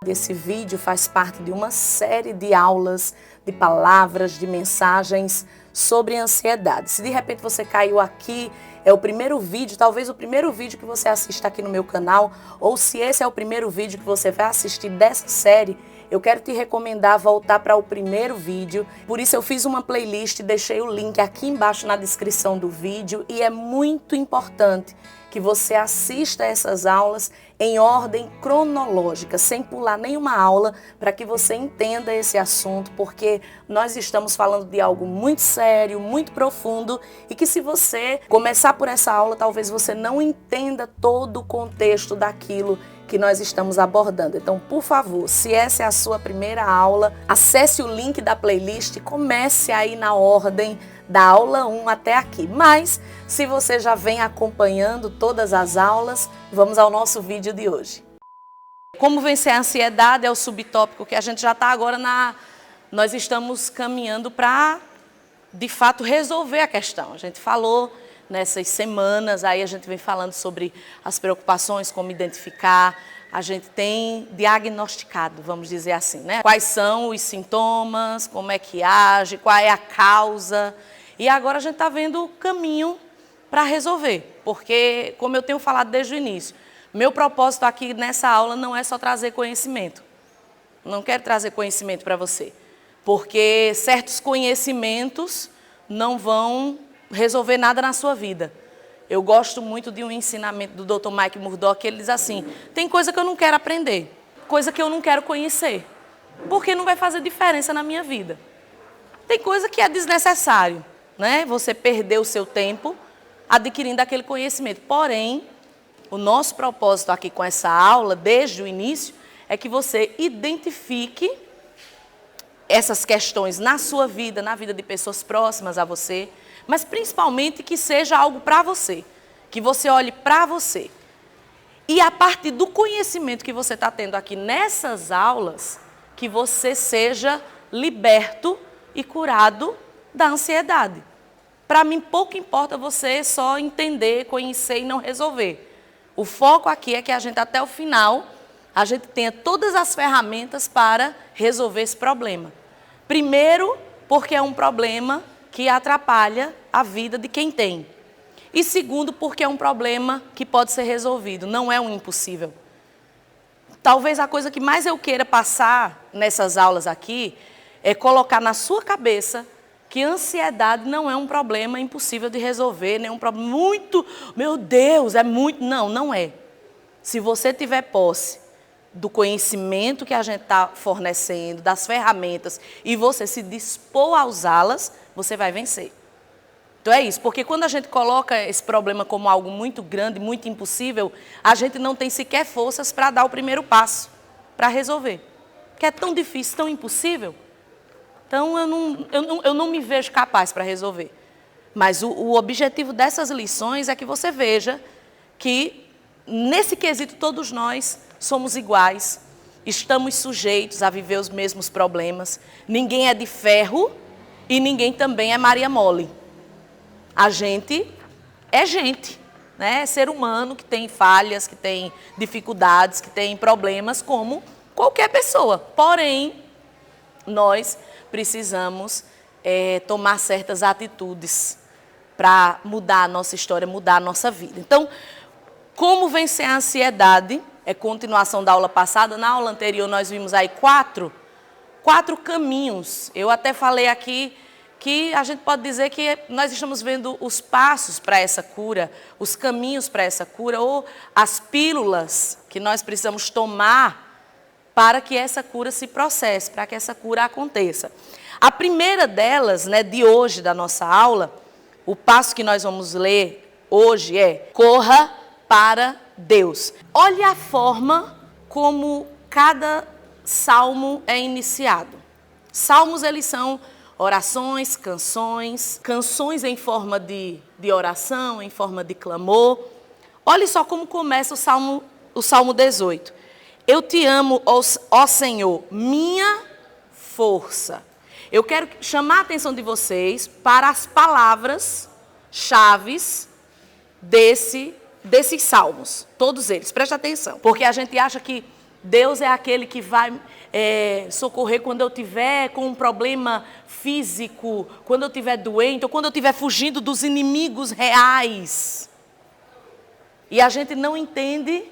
Esse vídeo faz parte de uma série de aulas, de palavras, de mensagens sobre ansiedade. Se de repente você caiu aqui, é o primeiro vídeo, talvez o primeiro vídeo que você assista aqui no meu canal, ou se esse é o primeiro vídeo que você vai assistir dessa série, eu quero te recomendar voltar para o primeiro vídeo. Por isso eu fiz uma playlist, deixei o link aqui embaixo na descrição do vídeo e é muito importante que você assista essas aulas em ordem cronológica, sem pular nenhuma aula, para que você entenda esse assunto, porque nós estamos falando de algo muito sério, muito profundo, e que se você começar por essa aula, talvez você não entenda todo o contexto daquilo que nós estamos abordando. Então, por favor, se essa é a sua primeira aula, acesse o link da playlist e comece aí na ordem da aula 1 até aqui. Mas, se você já vem acompanhando todas as aulas, vamos ao nosso vídeo de hoje. Como vencer a ansiedade é o subtópico que a gente já está agora Nós estamos caminhando para, de fato, resolver a questão. A gente falou nessas semanas, aí a gente vem falando sobre as preocupações, como identificar, a gente tem diagnosticado, vamos dizer assim, né? Quais são os sintomas, como é que age, qual é a causa. E agora a gente está vendo o caminho para resolver, porque, como eu tenho falado desde o início, meu propósito aqui nessa aula não é só trazer conhecimento. Não quero trazer conhecimento para você, porque certos conhecimentos não vão resolver nada na sua vida. Eu gosto muito de um ensinamento do Dr. Mike Murdock, que ele diz assim: tem coisa que eu não quero aprender, coisa que eu não quero conhecer, porque não vai fazer diferença na minha vida. Tem coisa que é desnecessário, né? Você perder o seu tempo adquirindo aquele conhecimento. Porém, o nosso propósito aqui com essa aula, desde o início, é que você identifique essas questões na sua vida, na vida de pessoas próximas a você, mas principalmente que seja algo para você, que você olhe para você. E a partir do conhecimento que você está tendo aqui nessas aulas, que você seja liberto e curado da ansiedade. Para mim, pouco importa você só entender, conhecer e não resolver. O foco aqui é que a gente, até o final, a gente tenha todas as ferramentas para resolver esse problema. Primeiro, porque é um problema que atrapalha a vida de quem tem. E segundo, porque é um problema que pode ser resolvido, não é um impossível. Talvez a coisa que mais eu queira passar nessas aulas aqui é colocar na sua cabeça que ansiedade não é um problema impossível de resolver, nem um problema muito, meu Deus, é muito. Não, não é. Se você tiver posse do conhecimento que a gente está fornecendo, das ferramentas, e você se dispor a usá-las, você vai vencer. Então é isso, porque quando a gente coloca esse problema como algo muito grande, muito impossível, a gente não tem sequer forças para dar o primeiro passo, para resolver. Porque é tão difícil, tão impossível. Então eu não me vejo capaz para resolver. Mas o objetivo dessas lições é que você veja que, nesse quesito, todos nós somos iguais, estamos sujeitos a viver os mesmos problemas. Ninguém é de ferro e ninguém também é Maria Mole. A gente é gente, né? É ser humano que tem falhas, que tem dificuldades, que tem problemas como qualquer pessoa. Porém, nós precisamos tomar certas atitudes para mudar a nossa história, mudar a nossa vida. Então, como vencer a ansiedade? É continuação da aula passada. Na aula anterior nós vimos aí quatro caminhos. Eu até falei aqui que a gente pode dizer que nós estamos vendo os passos para essa cura, os caminhos para essa cura, ou as pílulas que nós precisamos tomar para que essa cura se processe, para que essa cura aconteça. A primeira delas, né, de hoje, da nossa aula, o passo que nós vamos ler hoje é: corra para Deus. Olhe a forma como cada salmo é iniciado. Salmos, eles são orações, canções em forma de oração, em forma de clamor. Olhe só como começa o Salmo 18. Eu te amo, ó Senhor, minha força. Eu quero chamar a atenção de vocês para as palavras-chaves desses salmos, todos eles. Preste atenção, porque a gente acha que Deus é aquele que vai socorrer quando eu tiver com um problema físico, quando eu estiver doente, ou quando eu estiver fugindo dos inimigos reais. E a gente não entende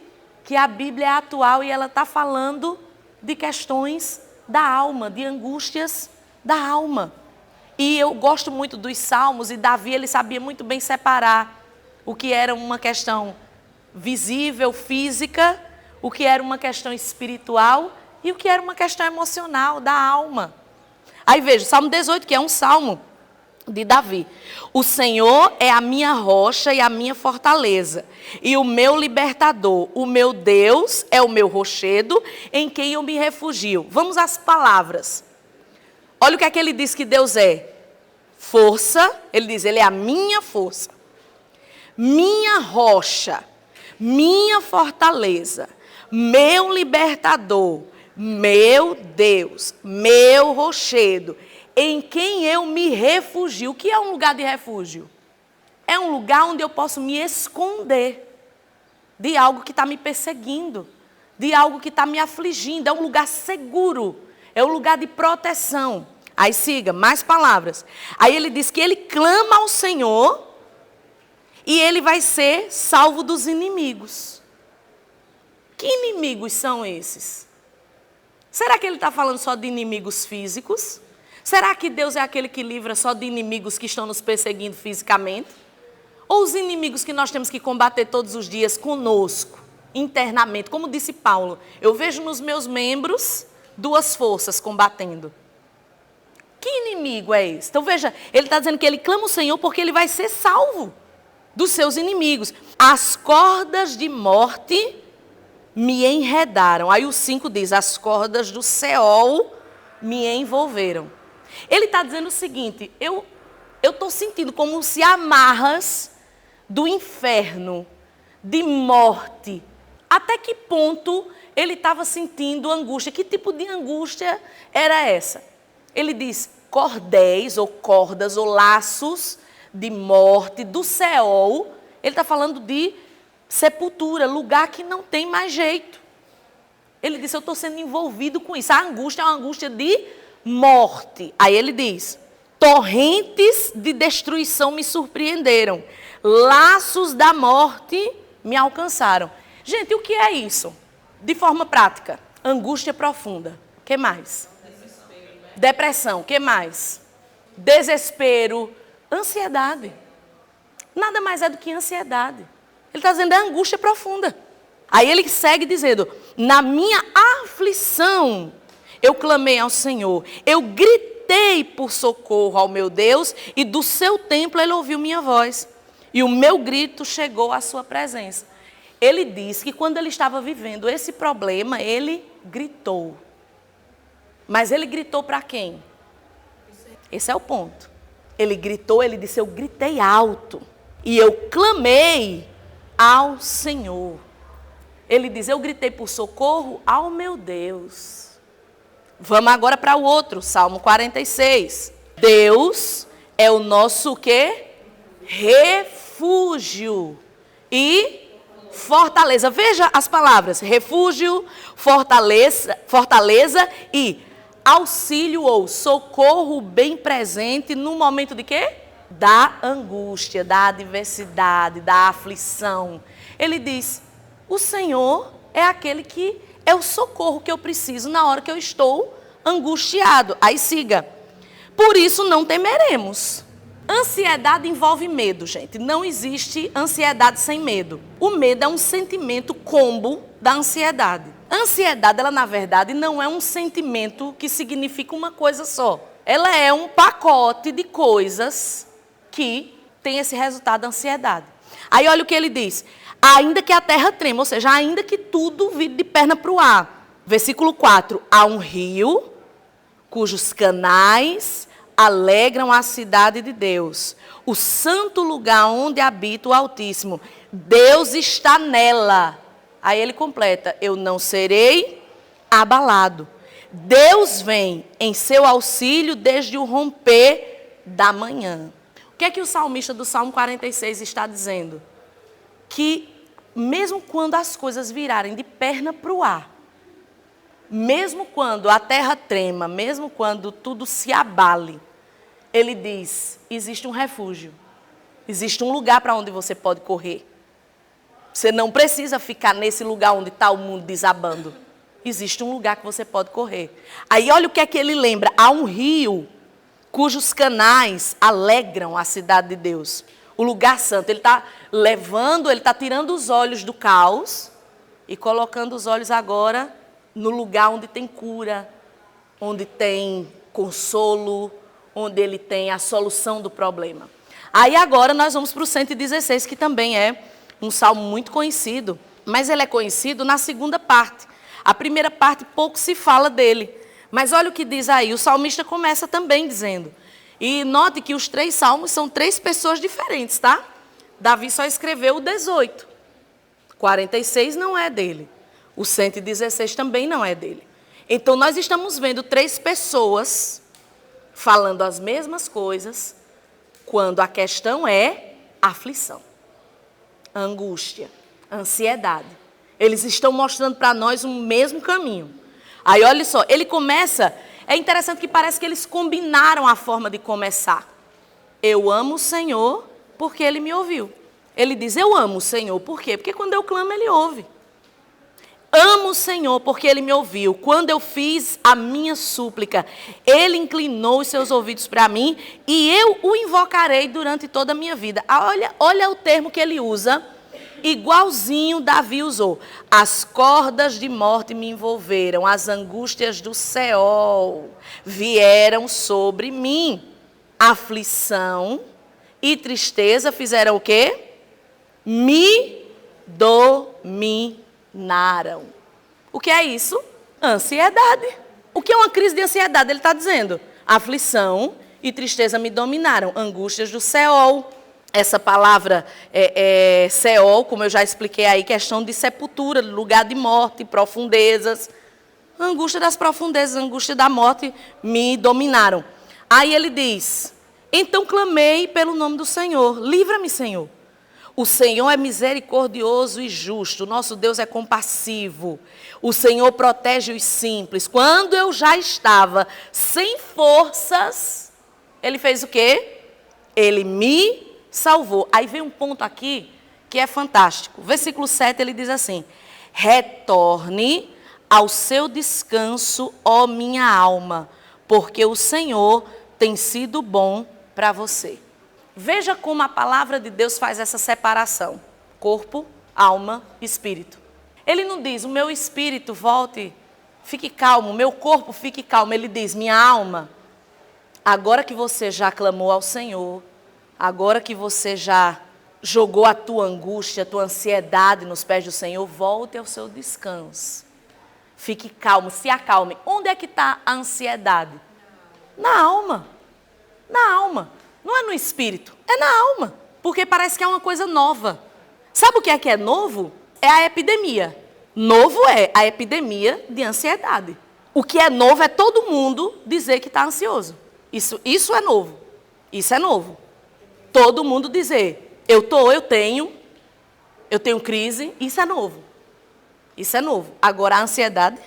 que a Bíblia é atual e ela está falando de questões da alma, de angústias da alma. E eu gosto muito dos Salmos, e Davi ele sabia muito bem separar o que era uma questão visível, física, o que era uma questão espiritual e o que era uma questão emocional, da alma. Aí veja, Salmo 18, que é um salmo de Davi. O Senhor é a minha rocha e a minha fortaleza, e o meu libertador. O meu Deus é o meu rochedo, em quem eu me refugio. Vamos às palavras. Olha o que é que ele diz que Deus é. Força, ele diz, ele é a minha força, minha rocha, minha fortaleza, meu libertador, meu Deus, meu rochedo, em quem eu me refugio. O que é um lugar de refúgio? É um lugar onde eu posso me esconder de algo que está me perseguindo, de algo que está me afligindo. É um lugar seguro, é um lugar de proteção. Aí siga, mais palavras. Aí ele diz que ele clama ao Senhor e ele vai ser salvo dos inimigos. Que inimigos são esses? Será que ele está falando só de inimigos físicos? Será que Deus é aquele que livra só de inimigos que estão nos perseguindo fisicamente? Ou os inimigos que nós temos que combater todos os dias conosco, internamente? Como disse Paulo, eu vejo nos meus membros duas forças combatendo. Que inimigo é esse? Então veja, ele está dizendo que ele clama o Senhor porque ele vai ser salvo dos seus inimigos. As cordas de morte me enredaram. Aí o 5 diz, as cordas do Seol me envolveram. Ele está dizendo o seguinte, eu estou sentindo como se amarras do inferno, de morte. Até que ponto ele estava sentindo angústia? Que tipo de angústia era essa? Ele diz, cordéis ou cordas ou laços de morte, do Seol. Ele está falando de sepultura, lugar que não tem mais jeito. Ele disse, eu estou sendo envolvido com isso. A angústia é uma angústia de morte. Aí ele diz, torrentes de destruição me surpreenderam, laços da morte me alcançaram. Gente, o que é isso? De forma prática, angústia profunda. O que mais? Depressão, o que mais? Desespero, ansiedade. Nada mais é do que ansiedade. Ele está dizendo, é angústia profunda. Aí ele segue dizendo, na minha aflição, eu clamei ao Senhor, eu gritei por socorro ao meu Deus, e do seu templo ele ouviu minha voz, e o meu grito chegou à sua presença. Ele disse que quando ele estava vivendo esse problema, ele gritou. Mas ele gritou para quem? Esse é o ponto. Ele gritou, ele disse, eu gritei alto, e eu clamei ao Senhor. Ele diz, eu gritei por socorro ao meu Deus. Vamos agora para o outro, Salmo 46. Deus é o nosso quê? Refúgio e fortaleza. Veja as palavras, refúgio, fortaleza e auxílio ou socorro bem presente no momento de quê? Da angústia, da adversidade, da aflição. Ele diz, o Senhor é aquele que é o socorro que eu preciso na hora que eu estou angustiado. Aí siga. Por isso não temeremos. Ansiedade envolve medo, gente. Não existe ansiedade sem medo. O medo é um sentimento combo da ansiedade. A ansiedade, ela na verdade não é um sentimento que significa uma coisa só. Ela é um pacote de coisas que tem esse resultado da ansiedade. Aí olha o que ele diz. Ainda que a terra trema, ou seja, ainda que tudo vire de perna para o ar. Versículo 4. Há um rio cujos canais alegram a cidade de Deus, o santo lugar onde habita o Altíssimo. Deus está nela. Aí ele completa, eu não serei abalado. Deus vem em seu auxílio desde o romper da manhã. O que é que o salmista do Salmo 46 está dizendo? Que mesmo quando as coisas virarem de perna para o ar, mesmo quando a terra trema, mesmo quando tudo se abale, ele diz, existe um refúgio, existe um lugar para onde você pode correr. Você não precisa ficar nesse lugar onde está o mundo desabando. Existe um lugar que você pode correr. Aí olha o que é que ele lembra. Há um rio cujos canais alegram a cidade de Deus. O lugar santo. Ele está levando, ele está tirando os olhos do caos e colocando os olhos agora no lugar onde tem cura, onde tem consolo, onde ele tem a solução do problema. Aí agora nós vamos para o 116, que também é um salmo muito conhecido, mas ele é conhecido na segunda parte. A primeira parte pouco se fala dele, mas olha o que diz aí, o salmista começa também dizendo, e note que os 3 salmos são 3 pessoas diferentes, tá? Davi só escreveu o 18, 46 não é dele, o 116 também não é dele. Então nós estamos vendo 3 pessoas falando as mesmas coisas, quando a questão é aflição, angústia, ansiedade. Eles estão mostrando para nós o mesmo caminho. Aí olha só, ele começa, é interessante que parece que eles combinaram a forma de começar. Eu amo o Senhor porque Ele me ouviu. Ele diz, eu amo o Senhor, por quê? Porque quando eu clamo, Ele ouve. Amo o Senhor porque Ele me ouviu. Quando eu fiz a minha súplica, Ele inclinou os seus ouvidos para mim e eu o invocarei durante toda a minha vida. Olha o termo que ele usa, igualzinho Davi usou. As cordas de morte me envolveram, as angústias do Seol vieram sobre mim. Aflição e tristeza fizeram o quê? Me dominaram. O que é isso? Ansiedade. O que é uma crise de ansiedade? Ele está dizendo, aflição e tristeza me dominaram, angústias do Seol. Essa palavra Seol, como eu já expliquei aí, questão de sepultura, lugar de morte, profundezas. A angústia das profundezas, a angústia da morte me dominaram. Aí ele diz, então clamei pelo nome do Senhor, livra-me, Senhor. O Senhor é misericordioso e justo, o nosso Deus é compassivo. O Senhor protege os simples. Quando eu já estava sem forças, Ele fez o quê? Ele me salvou. Aí vem um ponto aqui que é fantástico. Versículo 7, ele diz assim, retorne ao seu descanso, ó minha alma, porque o Senhor tem sido bom para você. Veja como a palavra de Deus faz essa separação. Corpo, alma, espírito. Ele não diz, o meu espírito volte, fique calmo, o meu corpo fique calmo. Ele diz, minha alma, agora que você já clamou ao Senhor, agora que você já jogou a tua angústia, a tua ansiedade nos pés do Senhor, volte ao seu descanso. Fique calmo, se acalme. Onde é que está a ansiedade? Na alma. Na alma. Não é no espírito, é na alma. Porque parece que é uma coisa nova. Sabe o que é novo? É a epidemia. Novo é a epidemia de ansiedade. O que é novo é todo mundo dizer que está ansioso. Isso é novo. Isso é novo. Todo mundo dizer, eu tenho crise, isso é novo. Isso é novo. Agora a ansiedade,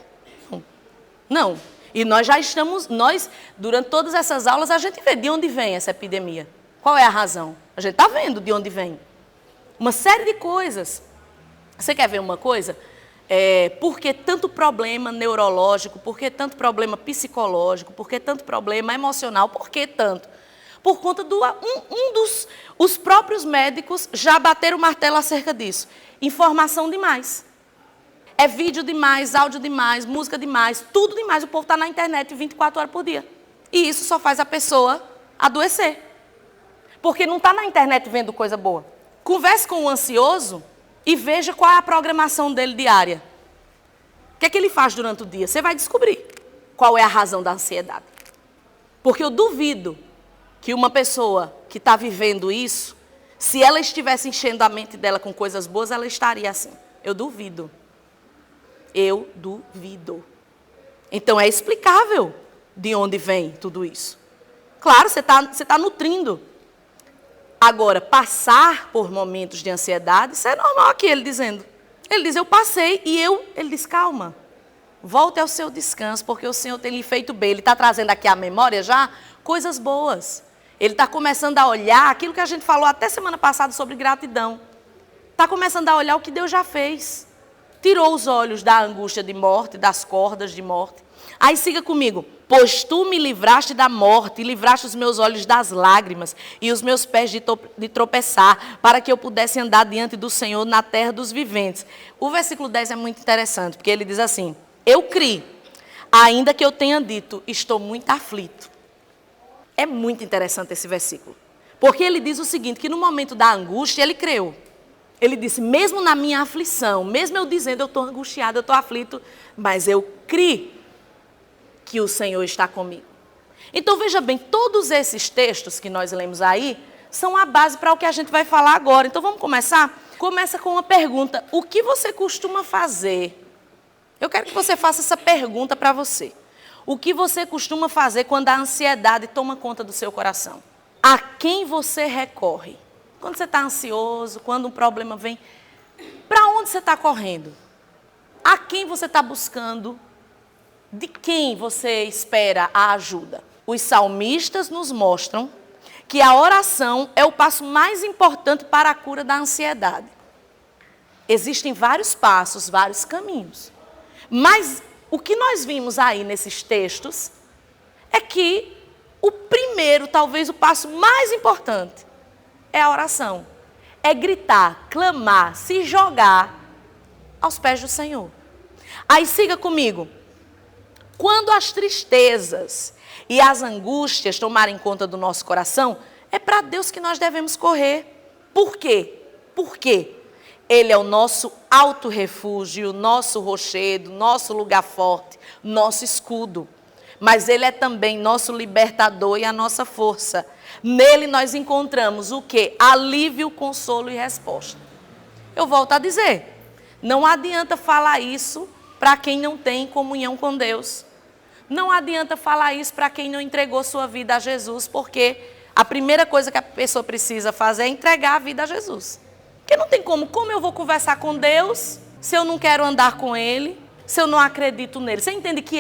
não. E nós já estamos, durante todas essas aulas, a gente vê de onde vem essa epidemia. Qual é a razão? A gente está vendo de onde vem. Uma série de coisas. Você quer ver uma coisa? Por que tanto problema neurológico? Por que tanto problema psicológico? Por que tanto problema emocional? Por que tanto? Por conta os próprios médicos já bateram o martelo acerca disso. Informação demais. É vídeo demais, áudio demais, música demais, tudo demais. O povo está na internet 24 horas por dia. E isso só faz a pessoa adoecer. Porque não está na internet vendo coisa boa. Converse com o ansioso e veja qual é a programação dele diária. O que é que ele faz durante o dia? Você vai descobrir qual é a razão da ansiedade. Porque eu duvido que uma pessoa que está vivendo isso, se ela estivesse enchendo a mente dela com coisas boas, ela estaria assim. Eu duvido. Eu duvido. Então é explicável de onde vem tudo isso. Claro, você tá nutrindo. Agora, passar por momentos de ansiedade, isso é normal aqui, ele dizendo. Ele diz, eu passei e ele diz, calma. Volte ao seu descanso, porque o Senhor tem lhe feito bem. Ele está trazendo aqui à memória já coisas boas. Ele está começando a olhar aquilo que a gente falou até semana passada sobre gratidão. Está começando a olhar o que Deus já fez. Tirou os olhos da angústia de morte, das cordas de morte. Aí siga comigo. Pois tu me livraste da morte, e livraste os meus olhos das lágrimas, e os meus pés de tropeçar, para que eu pudesse andar diante do Senhor na terra dos viventes. O versículo 10 é muito interessante, porque ele diz assim: eu criei, ainda que eu tenha dito, estou muito aflito. É muito interessante esse versículo. Porque ele diz o seguinte, que no momento da angústia, ele creu. Ele disse, mesmo na minha aflição, mesmo eu dizendo, eu estou angustiado, eu estou aflito, mas eu criei que o Senhor está comigo. Então veja bem, todos esses textos que nós lemos aí, são a base para o que a gente vai falar agora. Então vamos começar? Começa com uma pergunta, o que você costuma fazer? Eu quero que você faça essa pergunta para você. O que você costuma fazer quando a ansiedade toma conta do seu coração? A quem você recorre? Quando você está ansioso, quando um problema vem, para onde você está correndo? A quem você está buscando? De quem você espera a ajuda? Os salmistas nos mostram que a oração é o passo mais importante para a cura da ansiedade. Existem vários passos, vários caminhos. Mas o que nós vimos aí nesses textos é que o primeiro, talvez o passo mais importante, é a oração. É gritar, clamar, se jogar aos pés do Senhor. Aí siga comigo. Quando as tristezas e as angústias tomarem conta do nosso coração, é para Deus que nós devemos correr. Por quê? Por quê? Ele é o nosso alto refúgio, o nosso rochedo, nosso lugar forte, nosso escudo. Mas Ele é também nosso libertador e a nossa força. Nele nós encontramos o quê? Alívio, consolo e resposta. Eu volto a dizer, não adianta falar isso para quem não tem comunhão com Deus. Não adianta falar isso para quem não entregou sua vida a Jesus, porque a primeira coisa que a pessoa precisa fazer é entregar a vida a Jesus. Porque não tem como eu vou conversar com Deus se eu não quero andar com Ele, se eu não acredito nele. Você entende que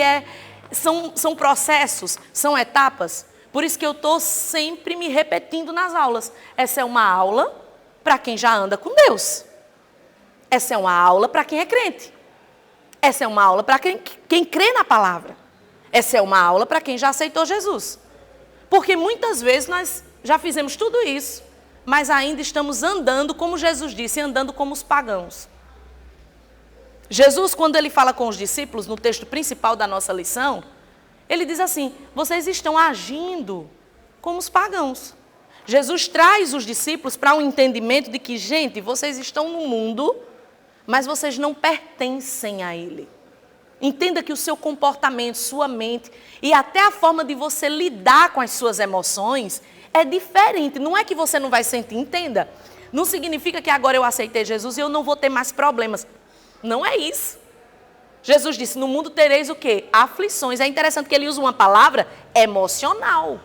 são processos, são etapas? Por isso que eu estou sempre me repetindo nas aulas. Essa é uma aula para quem já anda com Deus. Essa é uma aula para quem é crente. Essa é uma aula para quem crê na palavra. Essa é uma aula para quem já aceitou Jesus. Porque muitas vezes nós já fizemos tudo isso, mas ainda estamos andando, como Jesus disse, andando como os pagãos. Jesus, quando ele fala com os discípulos, no texto principal da nossa lição, ele diz assim, vocês estão agindo como os pagãos. Jesus traz os discípulos para um entendimento de que, gente, vocês estão no mundo, mas vocês não pertencem a ele. Entenda que o seu comportamento, sua mente e até a forma de você lidar com as suas emoções é diferente. Não é que você não vai sentir, entenda. Não significa que agora eu aceitei Jesus e eu não vou ter mais problemas. Não é isso. Jesus disse, no mundo tereis o quê? Aflições. É interessante que ele usa uma palavra emocional.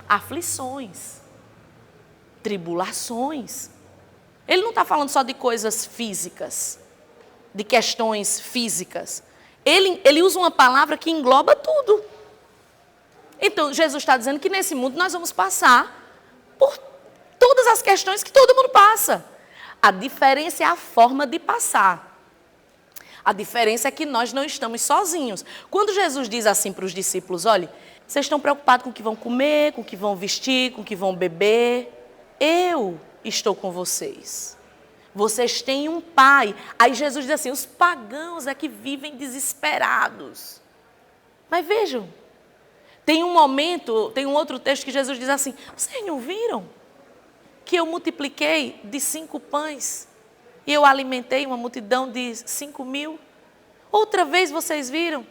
Aflições. Tribulações. Ele não está falando só de coisas físicas, de questões físicas. Ele usa uma palavra que engloba tudo. Então, Jesus está dizendo que nesse mundo nós vamos passar por todas as questões que todo mundo passa. A diferença é a forma de passar. A diferença é que nós não estamos sozinhos. Quando Jesus diz assim para os discípulos, olha, vocês estão preocupados com o que vão comer, com o que vão vestir, com o que vão beber? Eu estou com vocês. Vocês têm um pai. Aí Jesus diz assim, os pagãos é que vivem desesperados. Mas vejam, tem um momento, tem um outro texto que Jesus diz assim, vocês não viram que eu multipliquei de 5 pães e eu alimentei uma multidão de 5.000? Outra vez vocês viram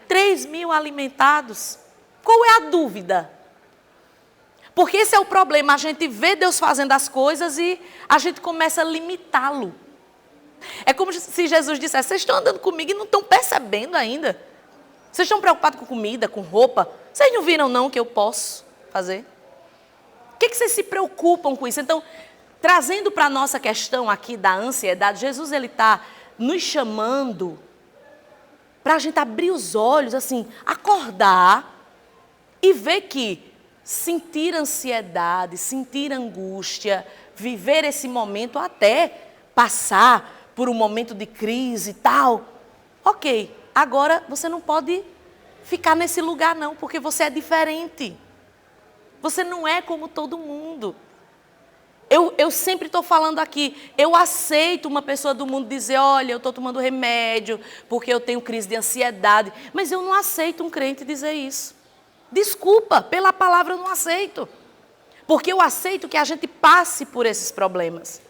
3.000 alimentados? Qual é a dúvida? Porque esse é o problema, a gente vê Deus fazendo as coisas e a gente começa a limitá-lo. É como se Jesus dissesse, vocês estão andando comigo e não estão percebendo ainda. Vocês estão preocupados com comida, com roupa? Vocês não viram não que eu posso fazer? Por que vocês se preocupam com isso? Então, trazendo para a nossa questão aqui da ansiedade, Jesus ele está nos chamando para a gente abrir os olhos, assim, acordar e ver que sentir ansiedade, sentir angústia, viver esse momento até passar por um momento de crise e tal. Ok, agora você não pode ficar nesse lugar não, porque você é diferente. Você não é como todo mundo. Eu sempre estou falando aqui, eu aceito uma pessoa do mundo dizer, olha, eu estou tomando remédio porque eu tenho crise de ansiedade. Mas eu não aceito um crente dizer isso. Desculpa, pela palavra eu não aceito. Porque eu aceito que a gente passe por esses problemas.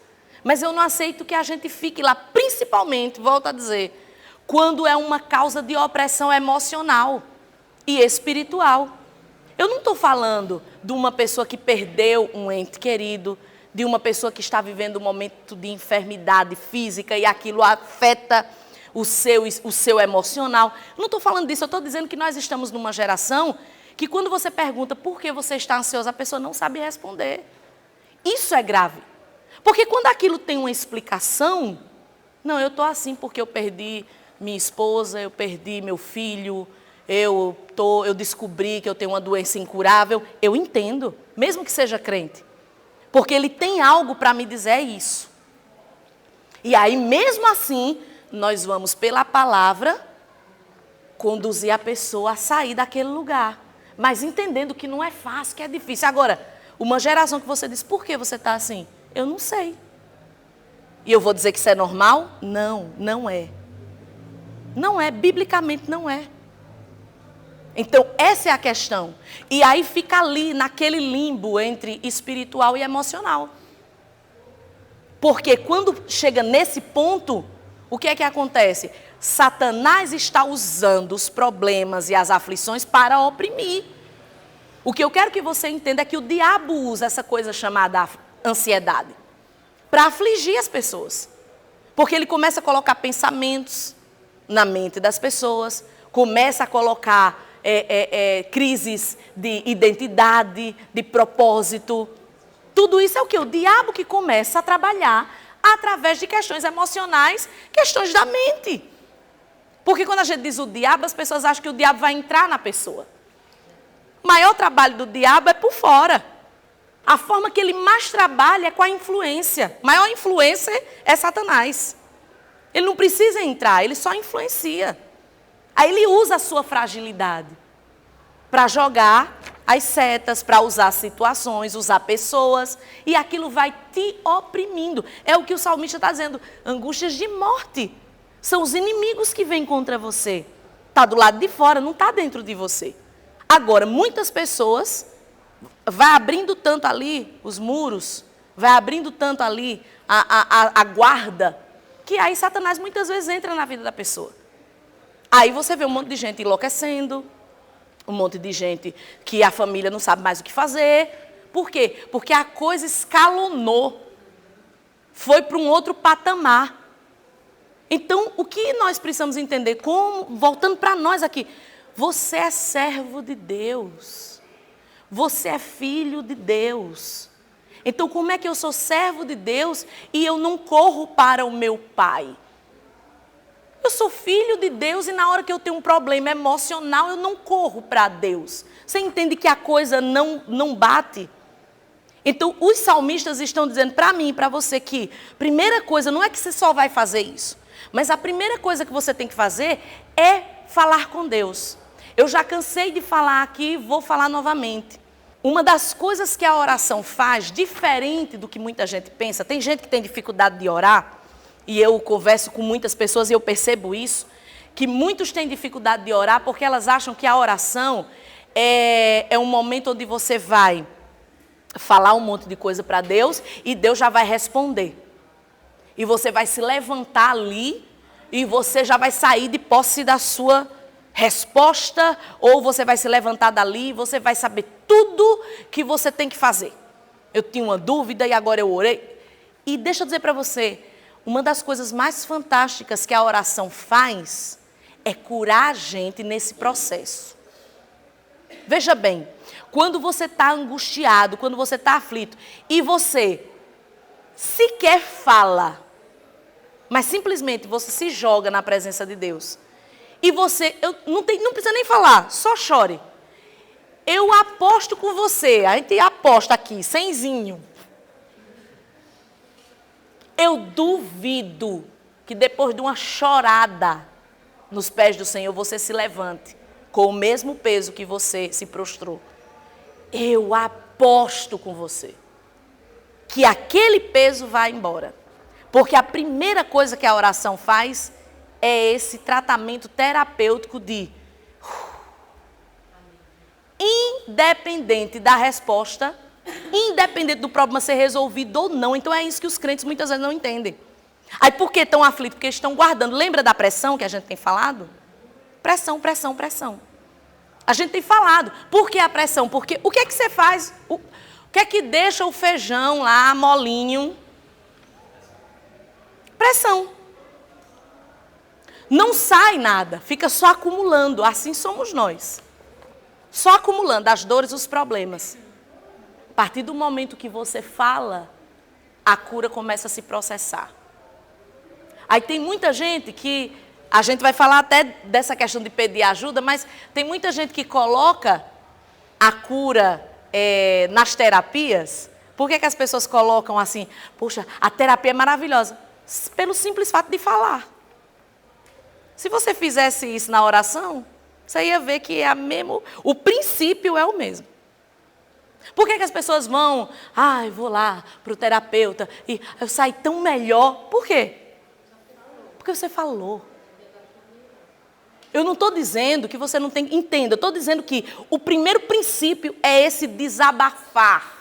Mas eu não aceito que a gente fique lá, principalmente, volto a dizer, quando é uma causa de opressão emocional e espiritual. Eu não estou falando de uma pessoa que perdeu um ente querido, de uma pessoa que está vivendo um momento de enfermidade física e aquilo afeta o seu emocional. Eu não estou falando disso, eu estou dizendo que nós estamos numa geração que quando você pergunta por que você está ansioso, a pessoa não sabe responder. Isso é grave. Porque quando aquilo tem uma explicação, não, eu estou assim porque eu perdi minha esposa, eu perdi meu filho, eu descobri que eu tenho uma doença incurável, eu entendo, mesmo que seja crente. Porque ele tem algo para me dizer isso. E aí, mesmo assim, nós vamos, pela palavra, conduzir a pessoa a sair daquele lugar. Mas entendendo que não é fácil, que é difícil. Agora, uma geração que você diz, por que você está assim? Eu não sei. E eu vou dizer que isso é normal? Não, não é. Não é, biblicamente não é. Então, essa é a questão. E aí fica ali, naquele limbo entre espiritual e emocional. Porque quando chega nesse ponto, o que é que acontece? Satanás está usando os problemas e as aflições para oprimir. O que eu quero que você entenda é que o diabo usa essa coisa chamada ansiedade para afligir as pessoas. Porque ele começa a colocar pensamentos na mente das pessoas, começa a colocar crises de identidade, de propósito. Tudo isso é o quê? O diabo que começa a trabalhar através de questões emocionais, questões da mente. Porque quando a gente diz o diabo, as pessoas acham que o diabo vai entrar na pessoa. O maior trabalho do diabo é por fora. A forma que ele mais trabalha é com a influência. A maior influência é Satanás. Ele não precisa entrar, ele só influencia. Aí ele usa a sua fragilidade para jogar as setas, para usar situações, usar pessoas, e aquilo vai te oprimindo. É o que o salmista está dizendo, angústias de morte. São os inimigos que vêm contra você. Está do lado de fora, não está dentro de você. Agora, muitas pessoas vai abrindo tanto ali os muros, vai abrindo tanto ali a guarda, que aí Satanás muitas vezes entra na vida da pessoa. Aí você vê um monte de gente enlouquecendo, um monte de gente que a família não sabe mais o que fazer. Por quê? Porque a coisa escalonou, foi para um outro patamar. Então, o que nós precisamos entender, voltando para nós aqui, você é servo de Deus, você é filho de Deus. Então, como é que eu sou servo de Deus e eu não corro para o meu pai? Eu sou filho de Deus e na hora que eu tenho um problema emocional, eu não corro para Deus. Você entende que a coisa não bate? Então, os salmistas estão dizendo para mim e para você que, primeira coisa, não é que você só vai fazer isso, mas a primeira coisa que você tem que fazer é falar com Deus. Eu já cansei de falar aqui, vou falar novamente. Uma das coisas que a oração faz, diferente do que muita gente pensa, tem gente que tem dificuldade de orar, e eu converso com muitas pessoas e eu percebo isso, que muitos têm dificuldade de orar porque elas acham que a oração é um momento onde você vai falar um monte de coisa para Deus e Deus já vai responder. E você vai se levantar ali e você já vai sair de posse da sua resposta, ou você vai se levantar dali e você vai saber tudo que você tem que fazer. Eu tinha uma dúvida e agora eu orei. E deixa eu dizer para você, uma das coisas mais fantásticas que a oração faz é curar a gente nesse processo. Veja bem, quando você está angustiado, quando você está aflito, e você sequer fala, mas simplesmente você se joga na presença de Deus, E você, não precisa nem falar, só chore. Eu aposto com você, a gente aposta aqui, cenzinho. Eu duvido que depois de uma chorada nos pés do Senhor, você se levante com o mesmo peso que você se prostrou. Eu aposto com você que aquele peso vai embora. Porque a primeira coisa que a oração faz é esse tratamento terapêutico de... Independente da resposta, independente do problema ser resolvido ou não. Então é isso que os crentes muitas vezes não entendem. Aí por que estão aflitos? Porque estão guardando. Lembra da pressão que a gente tem falado? Pressão, pressão, pressão. A gente tem falado. Por que a pressão? Porque o que é que você faz? O que é que deixa o feijão lá molinho? Pressão. Não sai nada, fica só acumulando. Assim somos nós. Só acumulando as dores e os problemas. A partir do momento que você fala, a cura começa a se processar. Aí tem muita gente que, a gente vai falar até dessa questão de pedir ajuda, mas tem muita gente que coloca a cura nas terapias. Por que as pessoas colocam assim, poxa, a terapia é maravilhosa? Pelo simples fato de falar. Se você fizesse isso na oração, você ia ver que o princípio é o mesmo. Por que as pessoas vão, vou lá para o terapeuta e eu saio tão melhor? Por quê? Porque você falou. Eu não estou dizendo que você não tem, entenda, eu estou dizendo que o primeiro princípio é esse desabafar.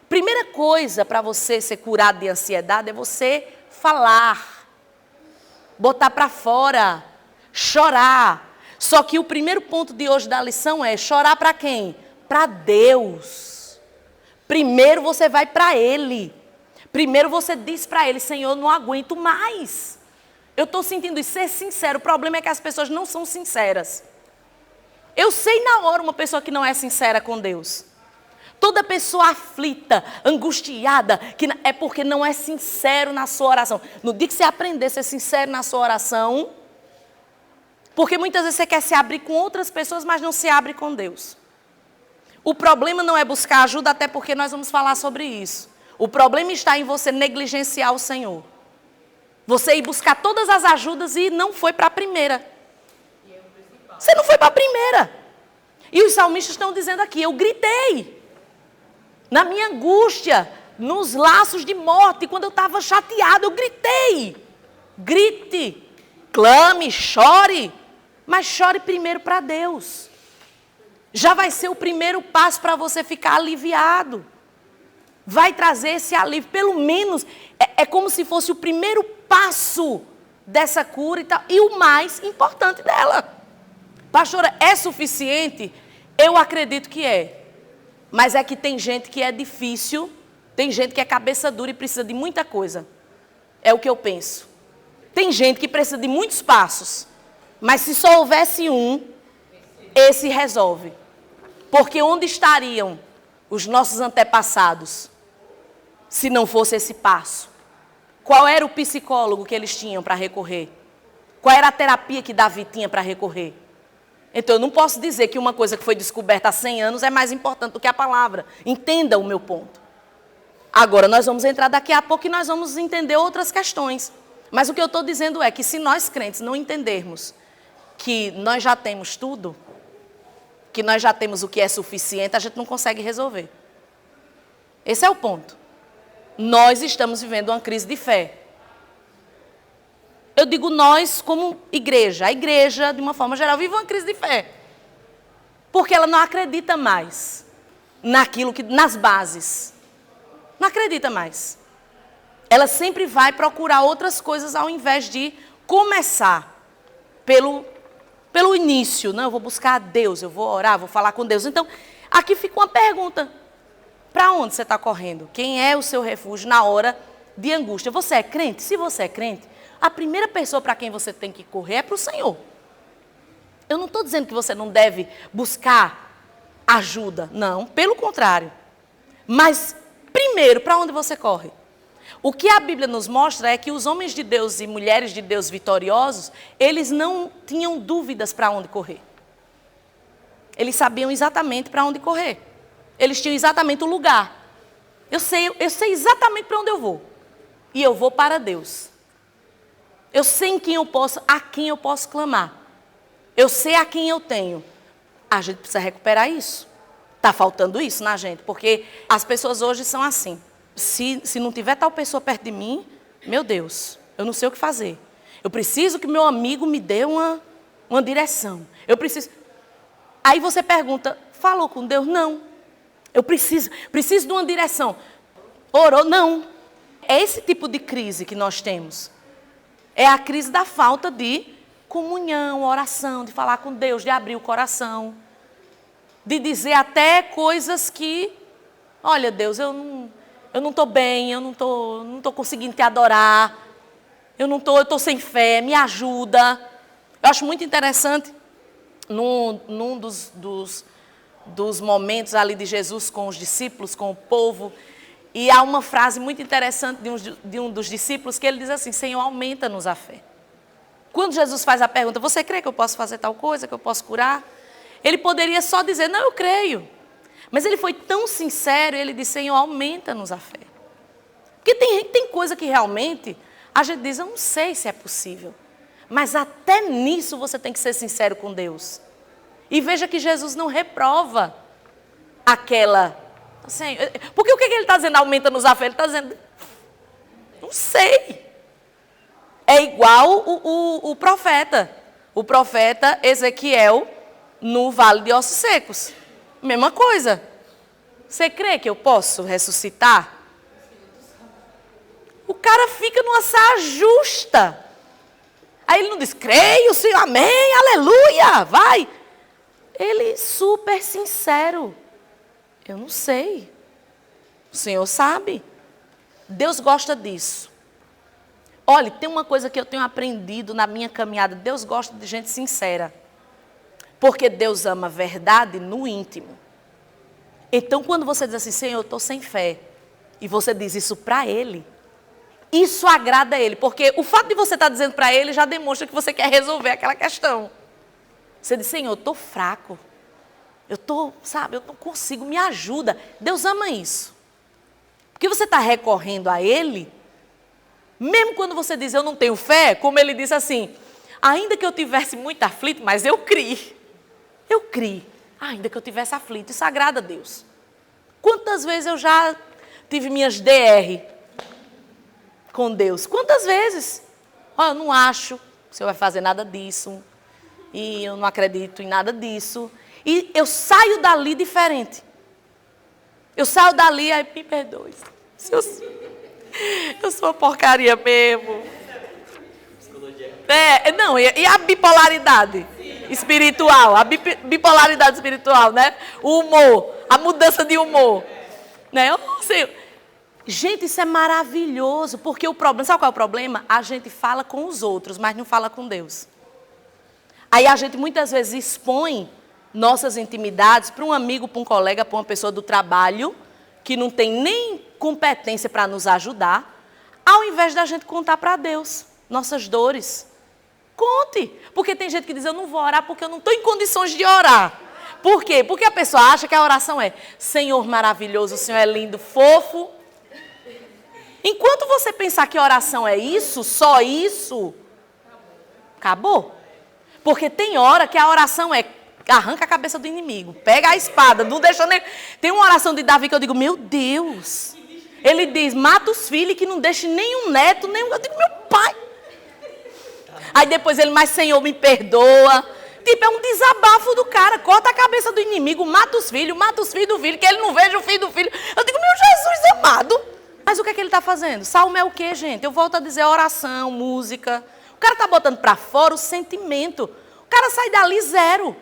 Primeira coisa para você ser curado de ansiedade é você falar, botar para fora, chorar. Só que o primeiro ponto de hoje da lição é chorar para quem? Para Deus. Primeiro você vai para Ele. Primeiro você diz para Ele, Senhor, eu não aguento mais. Eu estou sentindo isso. Ser sincero, o problema é que as pessoas não são sinceras. Eu sei na hora uma pessoa que não é sincera com Deus. Toda pessoa aflita, angustiada, é porque não é sincero na sua oração. No dia que você aprender a ser sincero na sua oração, porque muitas vezes você quer se abrir com outras pessoas, mas não se abre com Deus. O problema não é buscar ajuda, até porque nós vamos falar sobre isso. O problema está em você negligenciar o Senhor. Você ir buscar todas as ajudas e não foi para a primeira. Você não foi para a primeira. E os salmistas estão dizendo aqui, eu gritei. Na minha angústia, nos laços de morte, quando eu estava chateado, eu gritei. Grite, clame, chore, mas chore primeiro para Deus. Já vai ser o primeiro passo para você ficar aliviado. Vai trazer esse alívio, pelo menos, é como se fosse o primeiro passo dessa cura e tal, e o mais importante dela. Pastora, é suficiente? Eu acredito que é. Mas é que tem gente que é difícil, tem gente que é cabeça dura e precisa de muita coisa. É o que eu penso. Tem gente que precisa de muitos passos, mas se só houvesse um, esse resolve. Porque onde estariam os nossos antepassados se não fosse esse passo? Qual era o psicólogo que eles tinham para recorrer? Qual era a terapia que Davi tinha para recorrer? Então, eu não posso dizer que uma coisa que foi descoberta há 100 anos é mais importante do que a palavra. Entenda o meu ponto. Agora, nós vamos entrar daqui a pouco e nós vamos entender outras questões. Mas o que eu estou dizendo é que se nós crentes não entendermos que nós já temos tudo, que nós já temos o que é suficiente, a gente não consegue resolver. Esse é o ponto. Nós estamos vivendo uma crise de fé. Eu digo nós como igreja. A igreja, de uma forma geral, vive uma crise de fé. Porque ela não acredita mais nas bases. Não acredita mais. Ela sempre vai procurar outras coisas ao invés de começar pelo início. Não, eu vou buscar a Deus, eu vou orar, vou falar com Deus. Então, aqui fica uma pergunta. Para onde você está correndo? Quem é o seu refúgio na hora de angústia? Você é crente? Se você é crente, a primeira pessoa para quem você tem que correr é para o Senhor. Eu não estou dizendo que você não deve buscar ajuda. Não, pelo contrário. Mas, primeiro, para onde você corre? O que a Bíblia nos mostra é que os homens de Deus e mulheres de Deus vitoriosos, eles não tinham dúvidas para onde correr. Eles sabiam exatamente para onde correr. Eles tinham exatamente o lugar. Eu sei exatamente para onde eu vou. E eu vou para Deus. Eu sei a quem eu posso clamar. Eu sei a quem eu tenho. A gente precisa recuperar isso. Está faltando isso na gente, porque as pessoas hoje são assim. Se não tiver tal pessoa perto de mim, meu Deus, eu não sei o que fazer. Eu preciso que meu amigo me dê uma direção. Eu preciso. Aí você pergunta, falou com Deus? Não. Eu preciso de uma direção. Orou? Não. É esse tipo de crise que nós temos. É a crise da falta de comunhão, oração, de falar com Deus, de abrir o coração. De dizer até coisas que, olha Deus, eu não estou bem, eu não tô conseguindo te adorar, eu estou sem fé, me ajuda. Eu acho muito interessante, num dos momentos ali de Jesus com os discípulos, com o povo, e há uma frase muito interessante de um dos discípulos que ele diz assim, Senhor, aumenta-nos a fé. Quando Jesus faz a pergunta, você crê que eu posso fazer tal coisa, que eu posso curar? Ele poderia só dizer, não, eu creio. Mas ele foi tão sincero, ele disse, Senhor, aumenta-nos a fé. Porque tem coisa que realmente a gente diz, eu não sei se é possível. Mas até nisso você tem que ser sincero com Deus. E veja que Jesus não reprova aquela... Assim, porque o que ele está dizendo, aumenta-nos a fé? Ele está dizendo, não sei. É igual o profeta. O profeta Ezequiel no Vale de Ossos Secos. Mesma coisa. Você crê que eu posso ressuscitar? O cara fica numa saia justa. Aí ele não diz, creio, Senhor, amém, aleluia, vai. Ele super sincero. Eu não sei. O Senhor sabe. Deus gosta disso. Olha, tem uma coisa que eu tenho aprendido na minha caminhada. Deus gosta de gente sincera. Porque Deus ama a verdade no íntimo. Então, quando você diz assim, Senhor, eu estou sem fé, e você diz isso para Ele, isso agrada a Ele. Porque o fato de você estar dizendo para Ele já demonstra que você quer resolver aquela questão. Você diz, Senhor, eu estou fraco. Eu não consigo, me ajuda. Deus ama isso. Porque você está recorrendo a Ele, mesmo quando você diz, eu não tenho fé, como Ele disse assim, ainda que eu tivesse muito aflito, mas eu criei. Eu criei, ainda que eu tivesse aflito. Isso agrada a Deus. Quantas vezes eu já tive minhas DR com Deus? Quantas vezes? Eu não acho que o Senhor vai fazer nada disso. E eu não acredito em nada disso. E eu saio dali diferente. Eu saio dali, aí me perdoe. Eu sou uma porcaria mesmo. E a bipolaridade espiritual, a bipolaridade espiritual, né? O humor, a mudança de humor. Né? Gente, isso é maravilhoso, porque o problema, sabe qual é o problema? A gente fala com os outros, mas não fala com Deus. Aí a gente muitas vezes expõe nossas intimidades para um amigo, para um colega, para uma pessoa do trabalho, que não tem nem competência para nos ajudar, ao invés da gente contar para Deus nossas dores. Conte. Porque tem gente que diz, eu não vou orar porque eu não estou em condições de orar. Por quê? Porque a pessoa acha que a oração é, Senhor maravilhoso, o Senhor é lindo, fofo. Enquanto você pensar que oração é isso, só isso, acabou. Porque tem hora que a oração é, arranca a cabeça do inimigo, pega a espada, não deixa nem... Tem uma oração de Davi que eu digo, meu Deus. Ele diz, mata os filhos que não deixe nenhum neto, nenhum... Eu digo, meu pai. Aí depois ele, mas Senhor, me perdoa. Tipo, é um desabafo do cara. Corta a cabeça do inimigo, mata os filhos do filho, que ele não veja o filho do filho. Eu digo, meu Jesus amado. Mas o que é que ele está fazendo? Salmo é o quê, gente? Eu volto a dizer oração, música. O cara está botando para fora o sentimento. O cara sai dali zero.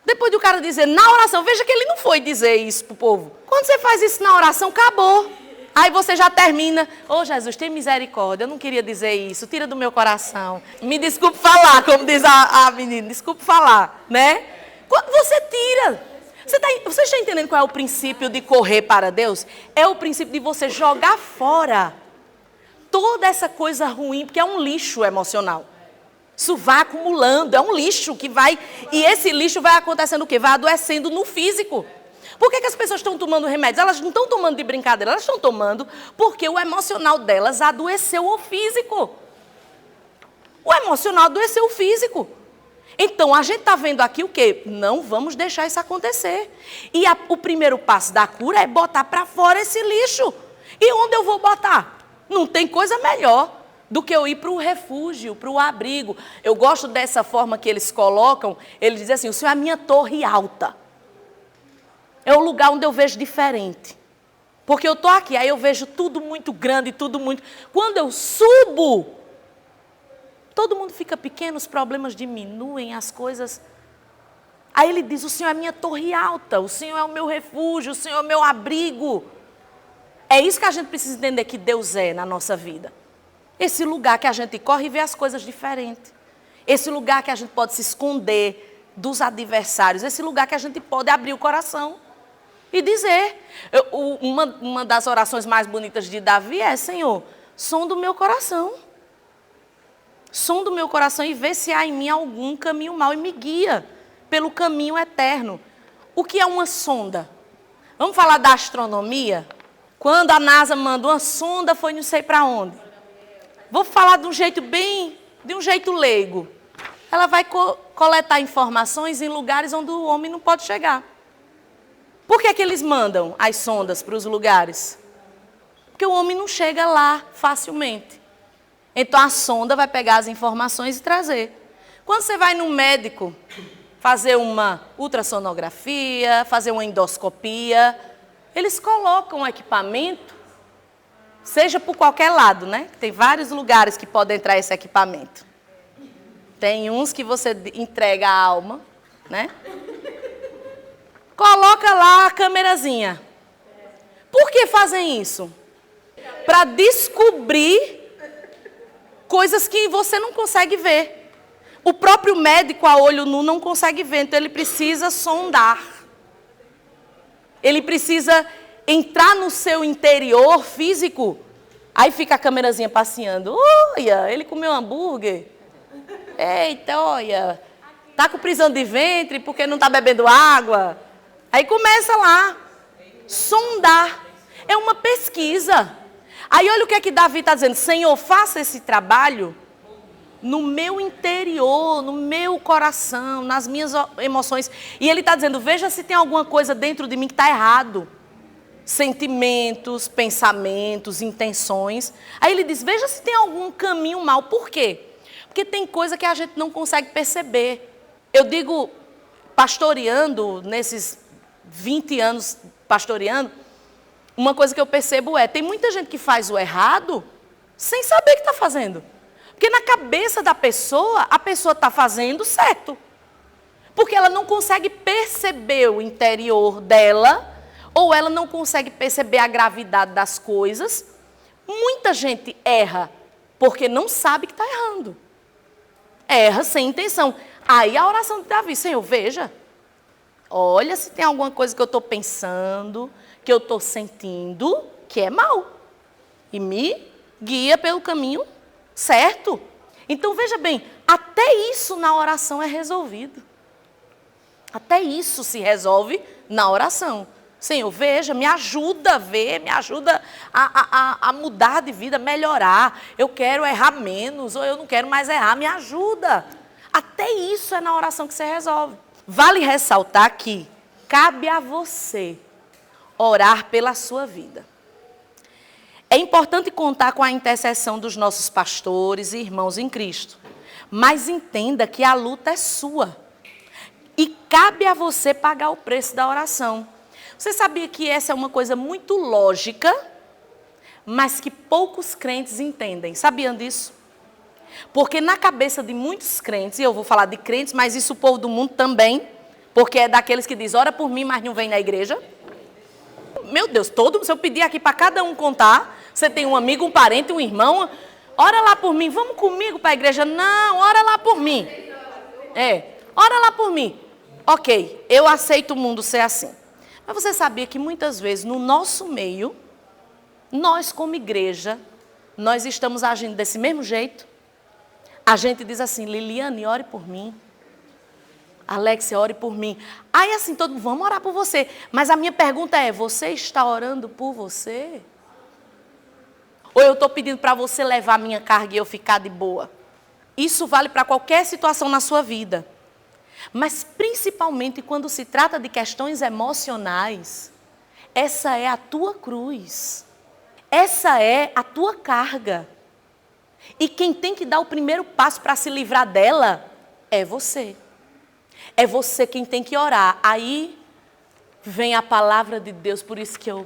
Depois do cara dizer na oração, veja que ele não foi dizer isso para o povo. Quando você faz isso na oração, acabou. Aí você já termina, Jesus, tem misericórdia, eu não queria dizer isso, tira do meu coração. Me desculpe falar, como diz a menina, desculpe falar, né? Quando você tira, você está entendendo qual é o princípio de correr para Deus? É o princípio de você jogar fora toda essa coisa ruim, porque é um lixo emocional. Isso vai acumulando, é um lixo que vai... E esse lixo vai acontecendo o quê? Vai adoecendo no físico. Por que as pessoas estão tomando remédios? Elas não estão tomando de brincadeira, elas estão tomando porque o emocional delas adoeceu o físico. O emocional adoeceu o físico. Então, a gente está vendo aqui o quê? Não vamos deixar isso acontecer. E o primeiro passo da cura é botar para fora esse lixo. E onde eu vou botar? Não tem coisa melhor do que eu ir para o refúgio, para o abrigo. Eu gosto dessa forma que eles colocam. Eles dizem assim, o Senhor é a minha torre alta. É o lugar onde eu vejo diferente. Porque eu estou aqui, aí eu vejo tudo muito grande, tudo muito... Quando eu subo, todo mundo fica pequeno, os problemas diminuem, as coisas... Aí ele diz, o Senhor é a minha torre alta, o Senhor é o meu refúgio, o Senhor é o meu abrigo. É isso que a gente precisa entender que Deus é na nossa vida. Esse lugar que a gente corre e vê as coisas diferentes. Esse lugar que a gente pode se esconder dos adversários. Esse lugar que a gente pode abrir o coração e dizer. Uma das orações mais bonitas de Davi é, Senhor, som do meu coração. Som do meu coração e vê se há em mim algum caminho mau e me guia pelo caminho eterno. O que é uma sonda? Vamos falar da astronomia? Quando a NASA manda uma sonda, foi não sei para onde. Vou falar de um jeito leigo. Ela vai coletar informações em lugares onde o homem não pode chegar. Por que eles mandam as sondas para os lugares? Porque o homem não chega lá facilmente. Então a sonda vai pegar as informações e trazer. Quando você vai no médico fazer uma ultrassonografia, fazer uma endoscopia, eles colocam o equipamento, seja por qualquer lado, né? Tem vários lugares que pode entrar esse equipamento. Tem uns que você entrega a alma, né? Coloca lá a câmerazinha. Por que fazem isso? Para descobrir coisas que você não consegue ver. O próprio médico a olho nu não consegue ver, então ele precisa sondar. Ele precisa entrar no seu interior físico. Aí fica a câmerazinha passeando. Olha, ele comeu hambúrguer. Eita, olha, tá com prisão de ventre porque não está bebendo água. Aí começa lá, sondar. É uma pesquisa. Aí olha o que é que Davi está dizendo. Senhor, faça esse trabalho no meu interior, no meu coração, nas minhas emoções. E ele está dizendo, veja se tem alguma coisa dentro de mim que está errado. Sentimentos, pensamentos, intenções. Aí ele diz, veja se tem algum caminho mau. Por quê? Porque tem coisa que a gente não consegue perceber. Eu digo, pastoreando, nesses 20 anos pastoreando, uma coisa que eu percebo tem muita gente que faz o errado sem saber o que está fazendo. Porque na cabeça da pessoa, a pessoa está fazendo certo. Porque ela não consegue perceber o interior dela, ou ela não consegue perceber a gravidade das coisas. Muita gente erra porque não sabe que está errando. Erra sem intenção. Aí a oração de Davi, Senhor, veja, olha se tem alguma coisa que eu estou pensando, que eu estou sentindo, que é mal. E me guia pelo caminho certo. Então, veja bem, até isso na oração é resolvido. Até isso se resolve na oração. Senhor, veja, me ajuda a ver, me ajuda a mudar de vida, melhorar. Eu quero errar menos, ou eu não quero mais errar, me ajuda. Até isso é na oração que você resolve. Vale ressaltar que cabe a você orar pela sua vida. É importante contar com a intercessão dos nossos pastores e irmãos em Cristo. Mas entenda que a luta é sua. E cabe a você pagar o preço da oração. Você sabia que essa é uma coisa muito lógica, mas que poucos crentes entendem? Sabiam disso? Porque na cabeça de muitos crentes, e eu vou falar de crentes, mas isso o povo do mundo também, porque é daqueles que diz, ora por mim, mas não vem na igreja. Meu Deus, se eu pedir aqui para cada um contar, você tem um amigo, um parente, um irmão, ora lá por mim, vamos comigo para a igreja? Não, ora lá por mim. Ora lá por mim. Ok, eu aceito o mundo ser assim. Mas você sabia que muitas vezes no nosso meio, nós como igreja, nós estamos agindo desse mesmo jeito. A gente diz assim, Liliane, ore por mim. Alexia, ore por mim. Aí assim, todo mundo, vamos orar por você. Mas a minha pergunta é, você está orando por você? Ou eu estou pedindo para você levar a minha carga e eu ficar de boa? Isso vale para qualquer situação na sua vida. Mas principalmente quando se trata de questões emocionais, essa é a tua cruz. Essa é a tua carga. E quem tem que dar o primeiro passo para se livrar dela é você. É você quem tem que orar. Aí vem a palavra de Deus, por isso que eu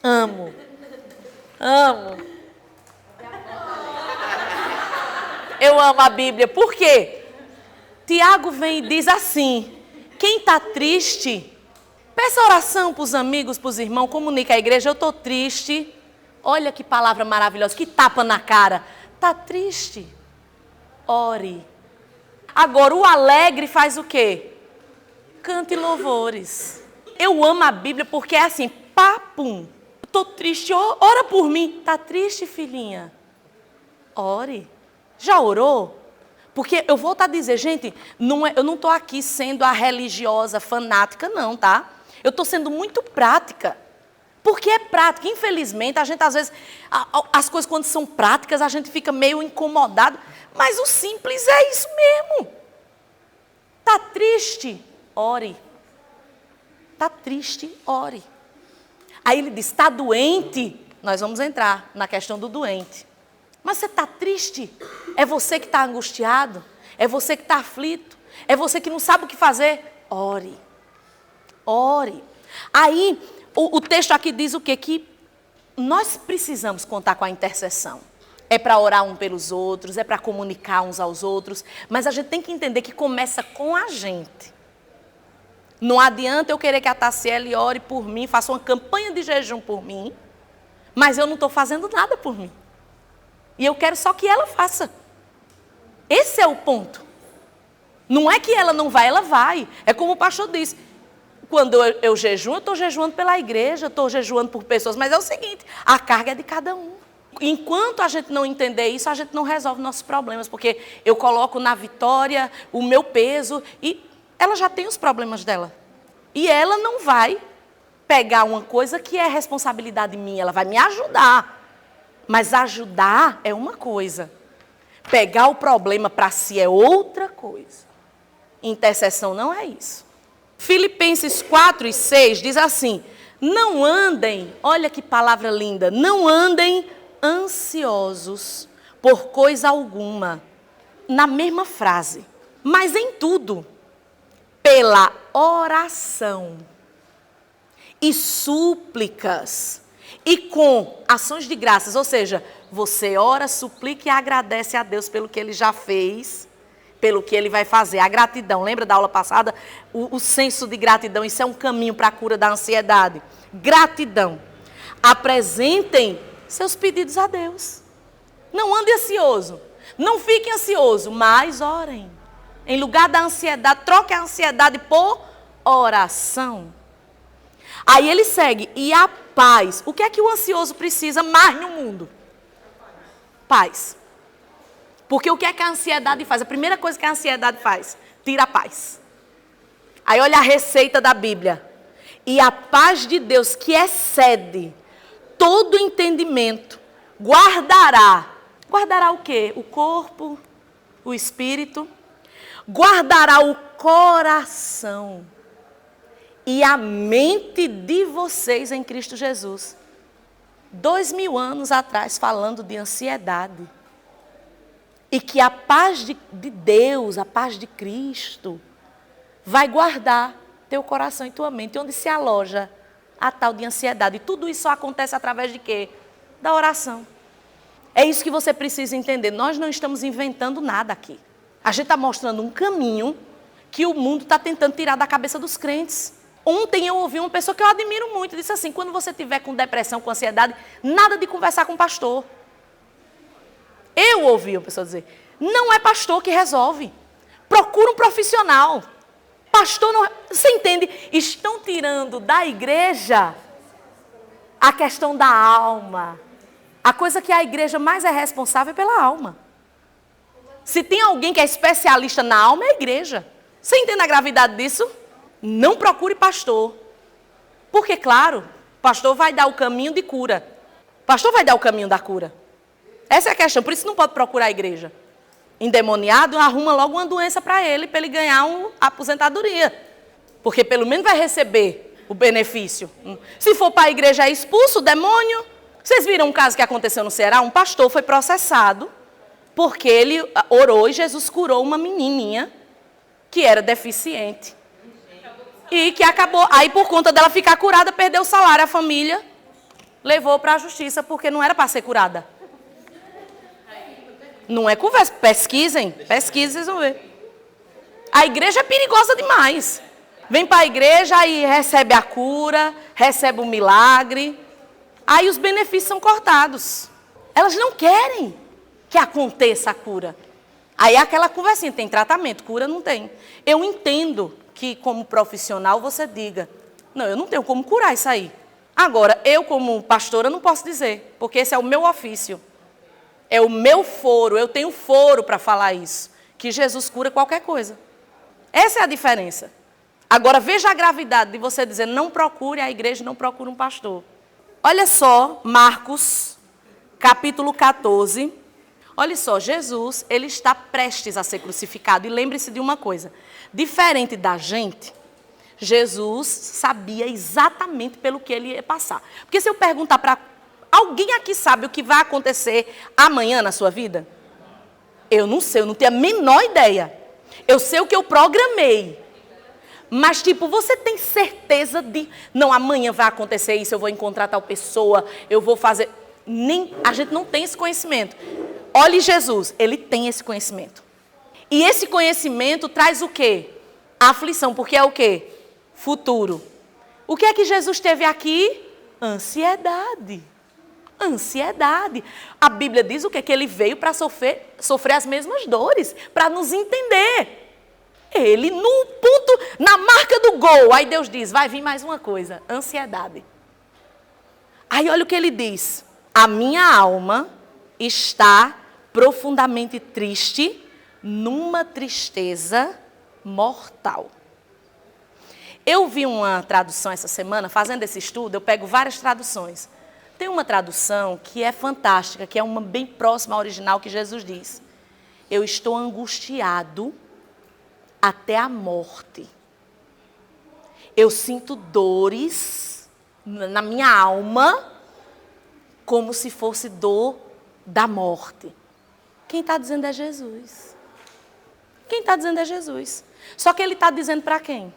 amo. Eu amo a Bíblia. Por quê? Tiago vem e diz assim, quem está triste, peça oração para os amigos, para os irmãos, comunica à igreja, eu estou triste. Olha que palavra maravilhosa, que tapa na cara. Está triste? Ore. Agora, o alegre faz o quê? Cante louvores. Eu amo a Bíblia porque é assim, papum. Estou triste, ora por mim. Está triste, filhinha? Ore. Já orou? Porque eu vou a dizer, gente, eu não estou aqui sendo a religiosa fanática, não, tá? Eu estou sendo muito prática. Porque é prática. Infelizmente, a gente às vezes, as coisas quando são práticas, a gente fica meio incomodado. Mas o simples é isso mesmo. Está triste? Ore. Está triste? Ore. Aí ele diz, está doente? Nós vamos entrar na questão do doente. Mas você está triste? É você que está angustiado? É você que está aflito? É você que não sabe o que fazer? Ore. Ore. Aí, o texto aqui diz o quê? Que nós precisamos contar com a intercessão. É para orar um pelos outros, é para comunicar uns aos outros. Mas a gente tem que entender que começa com a gente. Não adianta eu querer que a Tassiele ore por mim, faça uma campanha de jejum por mim, mas eu não estou fazendo nada por mim. E eu quero só que ela faça. Esse é o ponto. Não é que ela não vai, ela vai. É como o pastor disse. Quando eu jejuo, eu estou jejuando pela igreja, eu estou jejuando por pessoas. Mas é o seguinte, a carga é de cada um. Enquanto a gente não entender isso, a gente não resolve nossos problemas. Porque eu coloco na Vitória o meu peso e ela já tem os problemas dela. E ela não vai pegar uma coisa que é responsabilidade minha, ela vai me ajudar. Mas ajudar é uma coisa. Pegar o problema para si é outra coisa. Intercessão não é isso. Filipenses 4:6 diz assim, não andem, olha que palavra linda, não andem ansiosos por coisa alguma. Na mesma frase, mas em tudo, pela oração e súplicas e com ações de graças, ou seja, você ora, suplica e agradece a Deus pelo que Ele já fez, pelo que Ele vai fazer. A gratidão, lembra da aula passada? O senso de gratidão, isso é um caminho para a cura da ansiedade. Gratidão. Apresentem seus pedidos a Deus. Não ande ansioso, não fique ansioso, mas orem. Em lugar da ansiedade, troque a ansiedade por oração. Aí ele segue, e a paz. O que é que o ansioso precisa mais no mundo? Paz. Porque o que é que a ansiedade faz? A primeira coisa que a ansiedade faz, tira a paz. Aí olha a receita da Bíblia. E a paz de Deus, que excede todo entendimento, guardará. Guardará o quê? O corpo, o espírito. Guardará o coração e a mente de vocês em Cristo Jesus. 2000 anos atrás falando de ansiedade. E que a paz de Deus, a paz de Cristo, vai guardar teu coração e tua mente, onde se aloja a tal de ansiedade. E tudo isso só acontece através de quê? Da oração. É isso que você precisa entender. Nós não estamos inventando nada aqui. A gente está mostrando um caminho que o mundo está tentando tirar da cabeça dos crentes. Ontem eu ouvi uma pessoa que eu admiro muito, disse assim, quando você estiver com depressão, com ansiedade, nada de conversar com o pastor. Eu ouvi uma pessoa dizer, não é pastor que resolve. Procura um profissional. Pastor não... Você entende? Estão tirando da igreja a questão da alma, A coisa que a igreja mais é responsável é pela alma. Se tem alguém que é especialista na alma, é a igreja. Você entende a gravidade disso? Não procure pastor. Porque, claro, pastor vai dar o caminho de cura. Pastor vai dar o caminho da cura. Essa é a questão, por isso não pode procurar a igreja. Endemoniado, arruma logo uma doença para ele ganhar uma aposentadoria. Porque pelo menos vai receber o benefício. Se for para a igreja, é expulso o demônio. Vocês viram um caso que aconteceu no Ceará? Um pastor foi processado porque ele orou e Jesus curou uma menininha que era deficiente. E que acabou, aí por conta dela ficar curada, perdeu o salário. A família levou para a justiça porque não era para ser curada. Não é conversa, pesquisem, vocês vão ver. A igreja é perigosa demais. Vem para a igreja, aí recebe a cura, recebe o milagre. Aí os benefícios são cortados. Elas não querem que aconteça a cura. Aí é aquela conversinha, tem tratamento, cura não tem. Eu entendo que como profissional você diga, não, eu não tenho como curar isso aí. Agora, eu como pastora não posso dizer, porque esse é o meu ofício. É o meu foro, eu tenho foro para falar isso. Que Jesus cura qualquer coisa. Essa é a diferença. Agora, veja a gravidade de você dizer, não procure a igreja, não procure um pastor. Olha só, Marcos, capítulo 14. Olha só, Jesus, ele está prestes a ser crucificado. E lembre-se de uma coisa, diferente da gente, Jesus sabia exatamente pelo que ele ia passar. Porque se eu perguntar para alguém aqui sabe o que vai acontecer amanhã na sua vida? Eu não sei, eu não tenho a menor ideia. Eu sei o que eu programei. Mas, tipo, você tem certeza de... Não, amanhã vai acontecer isso, eu vou encontrar tal pessoa, eu vou fazer... A gente não tem esse conhecimento. Olhe Jesus, ele tem esse conhecimento. E esse conhecimento traz o quê? A aflição, porque é o quê? Futuro. O que é que Jesus teve aqui? Ansiedade. Ansiedade. A Bíblia diz o quê? Que ele veio para sofrer as mesmas dores, para nos entender. Ele, no ponto, na marca do gol, aí Deus diz, vai vir mais uma coisa, ansiedade. Aí olha o que ele diz, a minha alma está profundamente triste, numa tristeza mortal. Eu vi uma tradução essa semana, fazendo esse estudo, eu pego várias traduções. Tem uma tradução que é fantástica, que é uma bem próxima ao original, que Jesus diz, eu estou angustiado até a morte. Eu sinto dores na minha alma, como se fosse dor da morte. Quem está dizendo é Jesus. Quem está dizendo é Jesus. Só que ele está dizendo para quem?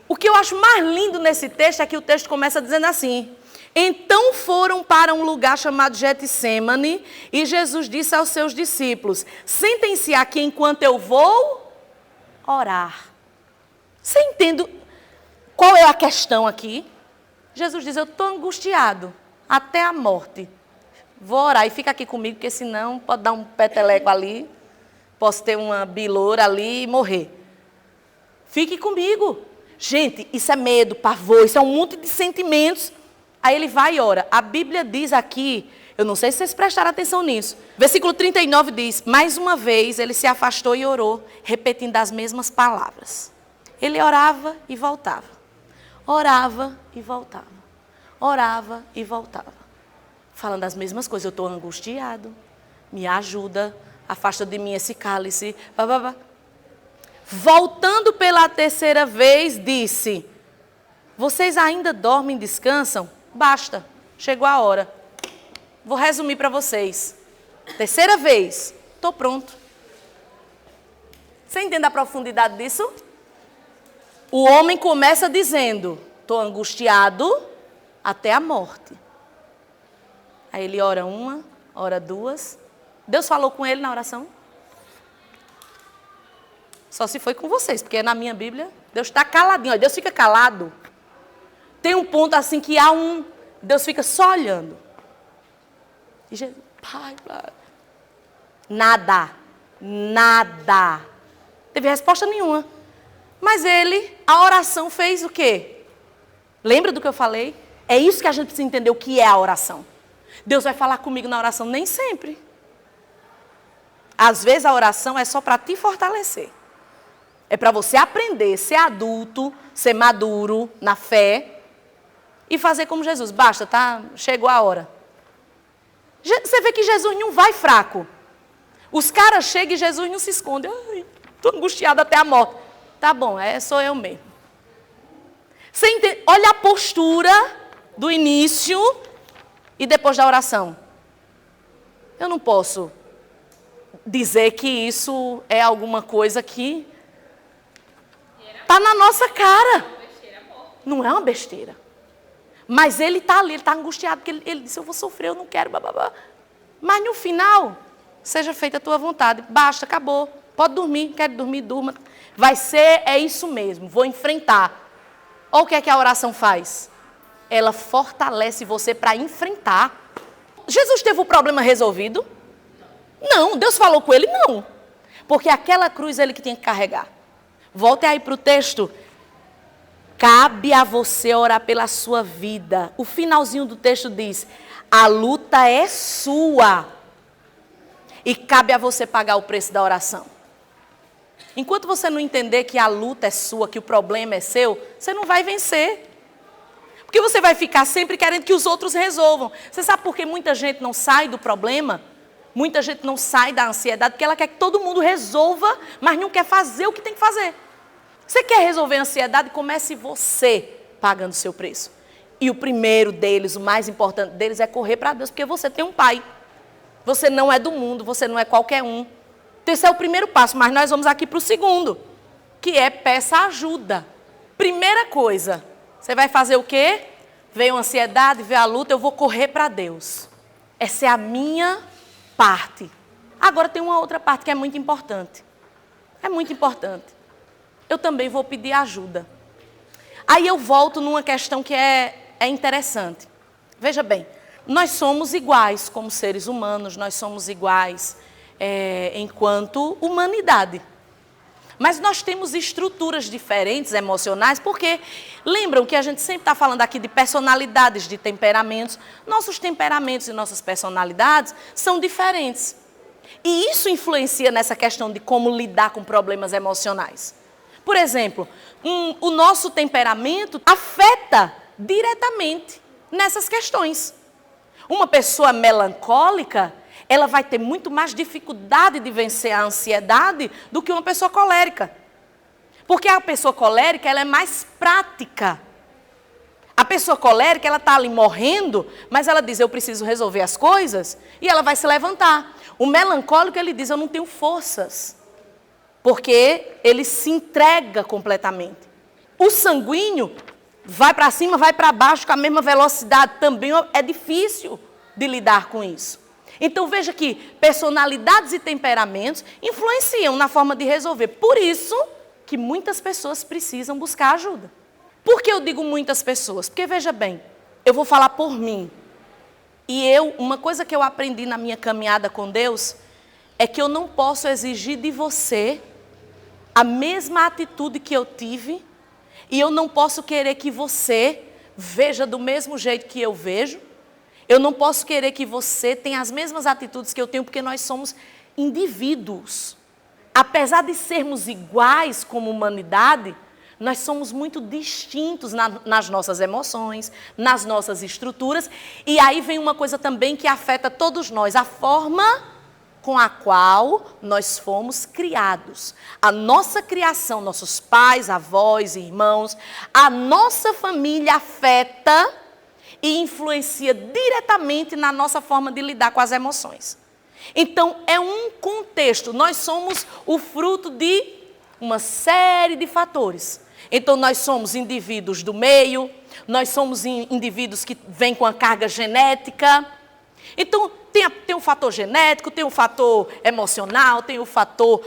O que eu acho mais lindo nesse texto é que o texto começa dizendo assim, então foram para um lugar chamado Getsêmani e Jesus disse aos seus discípulos, sentem-se aqui enquanto eu vou orar. Você entende qual é a questão aqui? Jesus diz, eu estou angustiado até a morte. Vou orar e fica aqui comigo, porque senão pode dar um peteleco ali, posso ter uma biloura ali e morrer. Fique comigo. Gente, isso é medo, pavor, isso é um monte de sentimentos. Aí ele vai e ora. A Bíblia diz aqui, eu não sei se vocês prestaram atenção nisso. Versículo 39 diz, mais uma vez ele se afastou e orou, repetindo as mesmas palavras. Ele orava e voltava. Orava e voltava. Orava e voltava. Falando as mesmas coisas. Eu estou angustiado. Me ajuda. Afasta de mim esse cálice. Bababá. Voltando pela terceira vez, disse, vocês ainda dormem e descansam? Basta, chegou a hora. Vou resumir para vocês. Terceira vez, estou pronto. Você entende a profundidade disso? O homem começa dizendo, estou angustiado até a morte. Aí ele ora uma, ora duas. Deus falou com ele na oração? Só se foi com vocês, porque na minha Bíblia, Deus está caladinho. Deus fica calado. Tem um ponto assim que há um... Deus fica só olhando. E Jesus, pai. Nada. Nada. Teve resposta nenhuma. Mas a oração fez o quê? Lembra do que eu falei? É isso que a gente precisa entender o que é a oração. Deus vai falar comigo na oração? Nem sempre. Às vezes a oração é só para te fortalecer. É para você aprender, ser adulto, ser maduro na fé e fazer como Jesus. Basta, tá? Chegou a hora. Você vê que Jesus não vai fraco. Os caras chegam e Jesus não se esconde. Estou angustiado até a morte. Tá bom, sou eu mesmo. Você entende? Olha a postura do início e depois da oração. Eu não posso dizer que isso é alguma coisa que está na nossa cara. Não é uma besteira. Mas ele está ali, ele está angustiado, porque ele disse, eu vou sofrer, eu não quero, bababá. Mas no final, seja feita a tua vontade. Basta, acabou. Pode dormir, quer dormir, durma. Vai ser, é isso mesmo, vou enfrentar. Olha o que é que a oração faz. Ela fortalece você para enfrentar. Jesus teve o problema resolvido? Não. Deus falou com ele? Não. Porque aquela cruz ele que tinha que carregar. Volte aí para o texto. Cabe a você orar pela sua vida. O finalzinho do texto diz, a luta é sua. E cabe a você pagar o preço da oração. Enquanto você não entender que a luta é sua, que o problema é seu, você não vai vencer. Porque você vai ficar sempre querendo que os outros resolvam. Você sabe por que muita gente não sai do problema? Muita gente não sai da ansiedade, porque ela quer que todo mundo resolva, mas não quer fazer o que tem que fazer. Você quer resolver a ansiedade? Comece você pagando o seu preço. E o primeiro deles, o mais importante deles, é correr para Deus, porque você tem um pai. Você não é do mundo, você não é qualquer um. Então, esse é o primeiro passo, mas nós vamos aqui para o segundo, que é peça ajuda. Primeira coisa, você vai fazer o quê? Veio a ansiedade, veio a luta, eu vou correr para Deus. Essa é a minha parte. Agora tem uma outra parte que é muito importante. É muito importante. Eu também vou pedir ajuda. Aí eu volto numa questão que é interessante. Veja bem, nós somos iguais como seres humanos, nós somos iguais enquanto humanidade. Mas nós temos estruturas diferentes, emocionais, porque lembram que a gente sempre está falando aqui de personalidades, de temperamentos. Nossos temperamentos e nossas personalidades são diferentes. E isso influencia nessa questão de como lidar com problemas emocionais. Por exemplo, o nosso temperamento afeta diretamente nessas questões. Uma pessoa melancólica, ela vai ter muito mais dificuldade de vencer a ansiedade do que uma pessoa colérica. Porque a pessoa colérica, ela é mais prática. A pessoa colérica, ela está ali morrendo, mas ela diz, eu preciso resolver as coisas, e ela vai se levantar. O melancólico, ele diz, eu não tenho forças. Porque ele se entrega completamente. O sanguíneo vai para cima, vai para baixo com a mesma velocidade. Também é difícil de lidar com isso. Então veja que personalidades e temperamentos influenciam na forma de resolver. Por isso que muitas pessoas precisam buscar ajuda. Por que eu digo muitas pessoas? Porque veja bem, eu vou falar por mim. E uma coisa que eu aprendi na minha caminhada com Deus é que eu não posso exigir de você a mesma atitude que eu tive e eu não posso querer que você veja do mesmo jeito que eu vejo. Eu não posso querer que você tenha as mesmas atitudes que eu tenho, porque nós somos indivíduos. Apesar de sermos iguais como humanidade, nós somos muito distintos nas nossas emoções, nas nossas estruturas. E aí vem uma coisa também que afeta todos nós, a forma com a qual nós fomos criados. A nossa criação, nossos pais, avós, irmãos, a nossa família afeta e influencia diretamente na nossa forma de lidar com as emoções. Então, é um contexto. Nós somos o fruto de uma série de fatores. Então, nós somos indivíduos do meio, nós somos indivíduos que vêm com a carga genética. Então, tem um fator genético, tem um fator emocional, tem o fator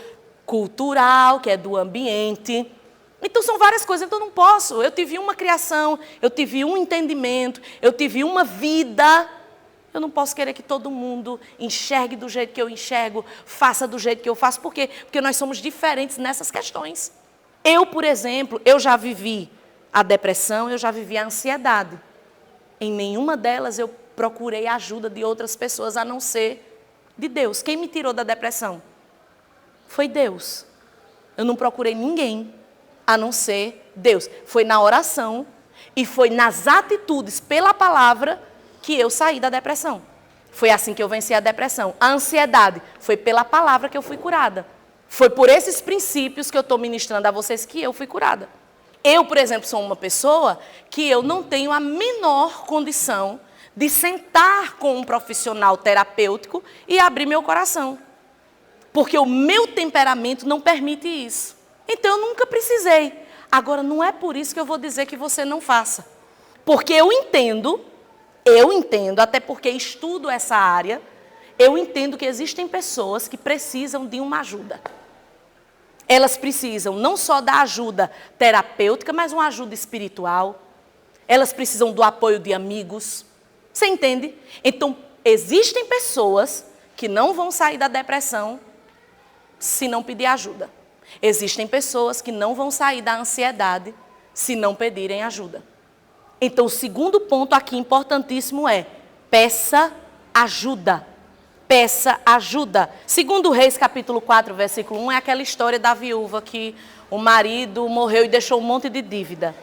cultural, que é do ambiente. Então, são várias coisas. Então, não posso. Eu tive uma criação, eu tive um entendimento, eu tive uma vida. Eu não posso querer que todo mundo enxergue do jeito que eu enxergo, faça do jeito que eu faço. Por quê? Porque nós somos diferentes nessas questões. Eu, por exemplo, eu já vivi a depressão, eu já vivi a ansiedade. Em nenhuma delas eu procurei a ajuda de outras pessoas a não ser de Deus. Quem me tirou da depressão? Foi Deus. Eu não procurei ninguém a não ser Deus. Foi na oração e foi nas atitudes pela palavra que eu saí da depressão. Foi assim que eu venci a depressão. A ansiedade foi pela palavra que eu fui curada. Foi por esses princípios que eu estou ministrando a vocês que eu fui curada. Eu, por exemplo, sou uma pessoa que eu não tenho a menor condição de sentar com um profissional terapêutico e abrir meu coração. Porque o meu temperamento não permite isso. Então eu nunca precisei. Agora, não é por isso que eu vou dizer que você não faça. Porque eu entendo, até porque estudo essa área, eu entendo que existem pessoas que precisam de uma ajuda. Elas precisam não só da ajuda terapêutica, mas uma ajuda espiritual. Elas precisam do apoio de amigos. Você entende? Então, existem pessoas que não vão sair da depressão se não pedir ajuda. Existem pessoas que não vão sair da ansiedade se não pedirem ajuda. Então, o segundo ponto aqui importantíssimo é: peça ajuda. Peça ajuda. Segundo Reis, capítulo 4, versículo 1, é aquela história da viúva que o marido morreu e deixou um monte de dívida.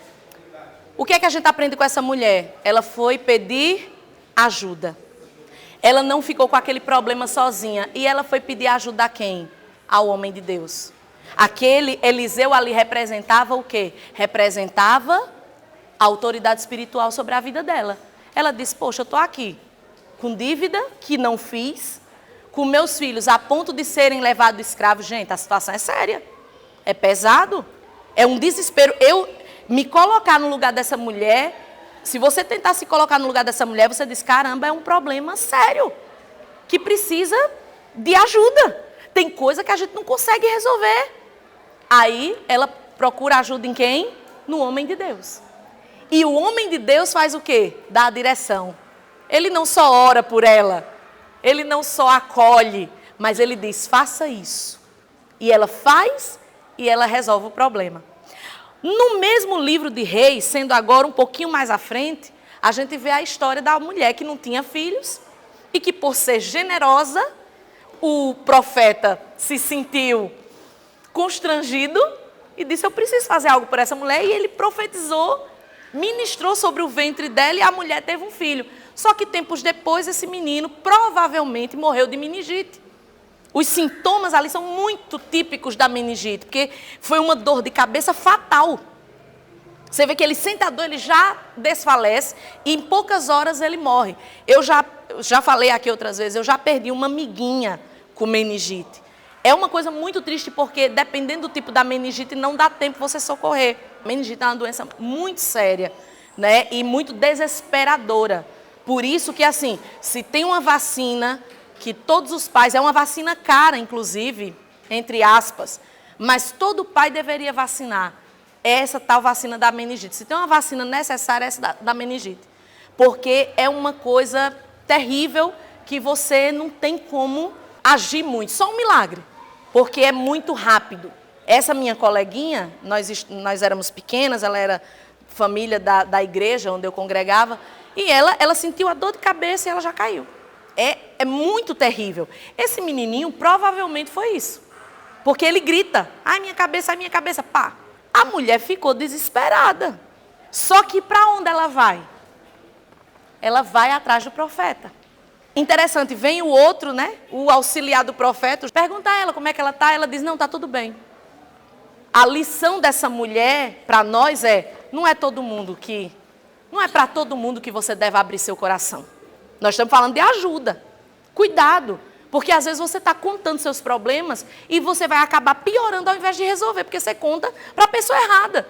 O que é que a gente aprende com essa mulher? Ela foi pedir ajuda. Ela não ficou com aquele problema sozinha. E ela foi pedir ajuda a quem? Ao homem de Deus. Aquele Eliseu ali representava o quê? Representava a autoridade espiritual sobre a vida dela. Ela disse: poxa, eu estou aqui com dívida que não fiz, com meus filhos a ponto de serem levados escravos. Gente, a situação é séria, é pesado, é um desespero. Eu me colocar no lugar dessa mulher, se você tentar se colocar no lugar dessa mulher, você diz: caramba, é um problema sério, que precisa de ajuda. Tem coisa que a gente não consegue resolver. Aí ela procura ajuda em quem? No homem de Deus. E o homem de Deus faz o quê? Dá a direção. Ele não só ora por ela, ele não só acolhe, mas ele diz: faça isso. E ela faz e ela resolve o problema. No mesmo livro de Reis, sendo agora um pouquinho mais à frente, a gente vê a história da mulher que não tinha filhos e que, por ser generosa, o profeta se sentiu constrangido e disse: eu preciso fazer algo por essa mulher. E ele profetizou, ministrou sobre o ventre dela e a mulher teve um filho. Só que tempos depois esse menino provavelmente morreu de meningite. Os sintomas ali são muito típicos da meningite, porque foi uma dor de cabeça fatal. Você vê que ele sente a dor, ele já desfalece e em poucas horas ele morre. Eu já falei aqui outras vezes, eu já perdi uma amiguinha com meningite. É uma coisa muito triste porque, dependendo do tipo da meningite, não dá tempo você socorrer. A meningite é uma doença muito séria, né? E muito desesperadora. Por isso que, assim, se tem uma vacina que todos os pais, é uma vacina cara, inclusive, entre aspas, mas todo pai deveria vacinar. Essa tal vacina da meningite. Se tem uma vacina necessária, é essa da meningite. Porque é uma coisa terrível que você não tem como agir muito. Só um milagre, porque é muito rápido. Essa minha coleguinha, nós éramos pequenas, ela era família da igreja onde eu congregava, e ela sentiu a dor de cabeça e ela já caiu. É muito terrível. Esse menininho provavelmente foi isso. Porque ele grita: ai, minha cabeça, pá. A mulher ficou desesperada. Só que para onde ela vai? Ela vai atrás do profeta. Interessante, vem o outro, né? O auxiliar do profeta, pergunta a ela como é que ela está. Ela diz: não, está tudo bem. A lição dessa mulher para nós não é para todo mundo que você deve abrir seu coração. Nós estamos falando de ajuda. Cuidado, porque às vezes você está contando seus problemas e você vai acabar piorando ao invés de resolver, porque você conta para a pessoa errada.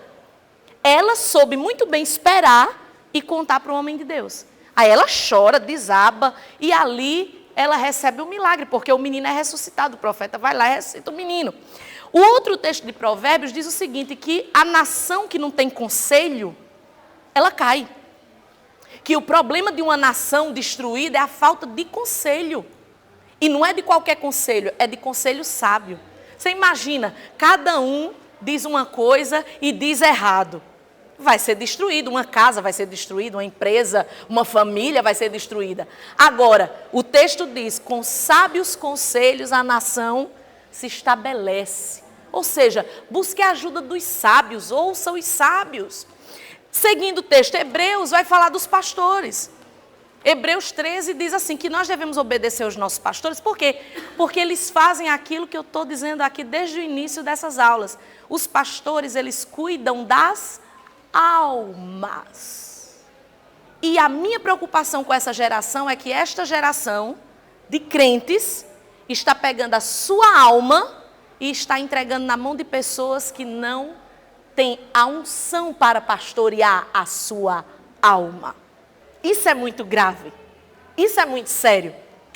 Ela soube muito bem esperar e contar para o homem de Deus. Aí ela chora, desaba e ali ela recebe um milagre, porque o menino é ressuscitado. O profeta vai lá e ressuscita o menino. O outro texto de Provérbios diz o seguinte, que a nação que não tem conselho, ela cai. Que o problema de uma nação destruída é a falta de conselho. E não é de qualquer conselho, é de conselho sábio. Você imagina, cada um diz uma coisa e diz errado. vai ser destruído, uma casa vai ser destruída, uma empresa, uma família vai ser destruída. Agora, o texto diz, com sábios conselhos a nação se estabelece. Ou seja, busque a ajuda dos sábios, ouça os sábios. Seguindo o texto, Hebreus vai falar dos pastores. Hebreus 13 diz assim, que nós devemos obedecer aos nossos pastores. Por quê? Porque eles fazem aquilo que eu estou dizendo aqui desde o início dessas aulas. Os pastores, eles cuidam das almas. E a minha preocupação com essa geração é que esta geração de crentes está pegando a sua alma e está entregando na mão de pessoas que não têm a unção para pastorear a sua alma. Isso é muito grave. Isso é muito sério.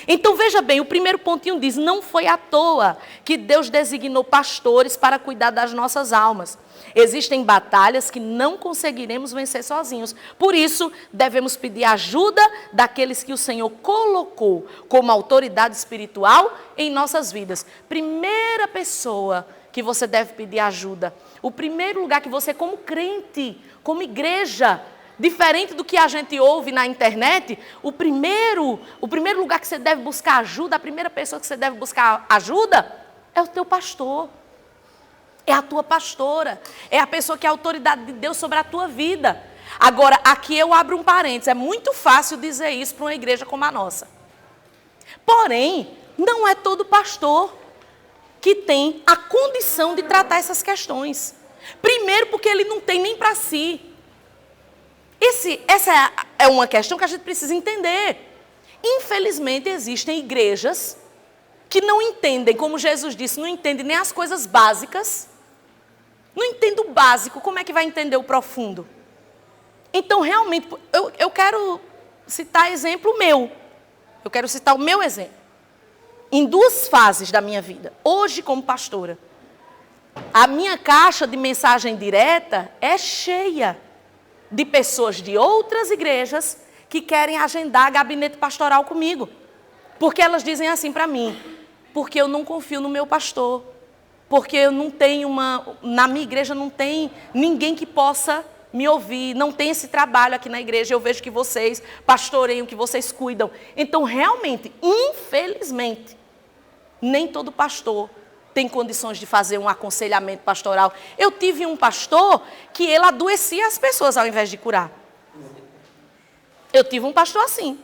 Então veja bem, o primeiro pontinho diz, não foi à toa que Deus designou pastores para cuidar das nossas almas. Existem batalhas que não conseguiremos vencer sozinhos. Por isso, devemos pedir ajuda daqueles que o Senhor colocou como autoridade espiritual em nossas vidas. Primeira pessoa que você deve pedir ajuda. O primeiro lugar que você, como crente, como igreja, diferente do que a gente ouve na internet, o primeiro lugar que você deve buscar ajuda, a primeira pessoa que você deve buscar ajuda, é o teu pastor. É a tua pastora. É a pessoa que é a autoridade de Deus sobre a tua vida. Agora, aqui eu abro um parênteses. É muito fácil dizer isso para uma igreja como a nossa. Porém, não é todo pastor que tem a condição de tratar essas questões. Primeiro, porque ele não tem nem para si. Essa é uma questão que a gente precisa entender. Infelizmente, existem igrejas que não entendem, como Jesus disse, não entendem nem as coisas básicas. Não entende o básico, como é que vai entender o profundo? Então, realmente, eu quero citar exemplo meu. Eu quero citar o meu exemplo. Em duas fases da minha vida. Hoje, como pastora, a minha caixa de mensagem direta é cheia de pessoas de outras igrejas que querem agendar gabinete pastoral comigo. Porque elas dizem assim para mim, porque eu não confio no meu pastor, porque eu não tenho na minha igreja não tem ninguém que possa me ouvir, não tem esse trabalho aqui na igreja, eu vejo que vocês pastoreiam, que vocês cuidam. Então, realmente, infelizmente, nem todo pastor tem condições de fazer um aconselhamento pastoral. Eu tive um pastor que ele adoecia as pessoas ao invés de curar. Eu tive um pastor assim,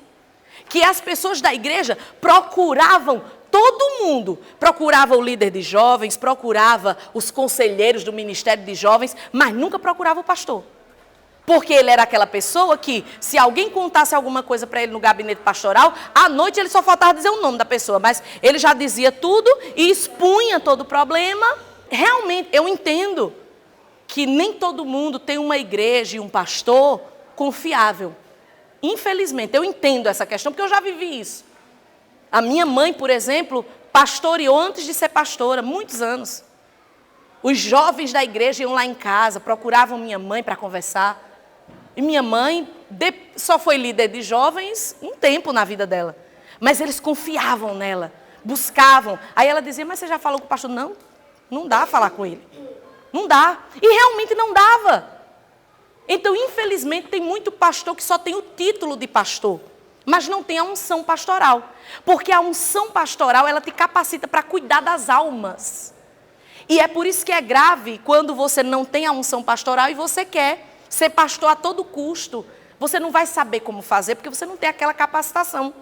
que as pessoas da igreja procuravam todo mundo. Procurava o líder de jovens, procurava os conselheiros do ministério de jovens, mas nunca procurava o pastor. Porque ele era aquela pessoa que, se alguém contasse alguma coisa para ele no gabinete pastoral, à noite ele só faltava dizer o nome da pessoa, mas ele já dizia tudo e expunha todo o problema. Realmente, eu entendo que nem todo mundo tem uma igreja e um pastor confiável. Infelizmente, eu entendo essa questão, porque eu já vivi isso. A minha mãe, por exemplo, pastoreou antes de ser pastora, muitos anos. Os jovens da igreja iam lá em casa, procuravam minha mãe para conversar. E minha mãe só foi líder de jovens um tempo na vida dela. Mas eles confiavam nela, buscavam. Aí ela dizia, mas você já falou com o pastor? Não, não dá falar com ele. Não dá. E realmente não dava. Então, infelizmente, tem muito pastor que só tem o título de pastor, mas não tem a unção pastoral. Porque a unção pastoral, ela te capacita para cuidar das almas. E é por isso que é grave quando você não tem a unção pastoral e você quer ser pastor a todo custo. Você não vai saber como fazer, porque você não tem aquela capacitação.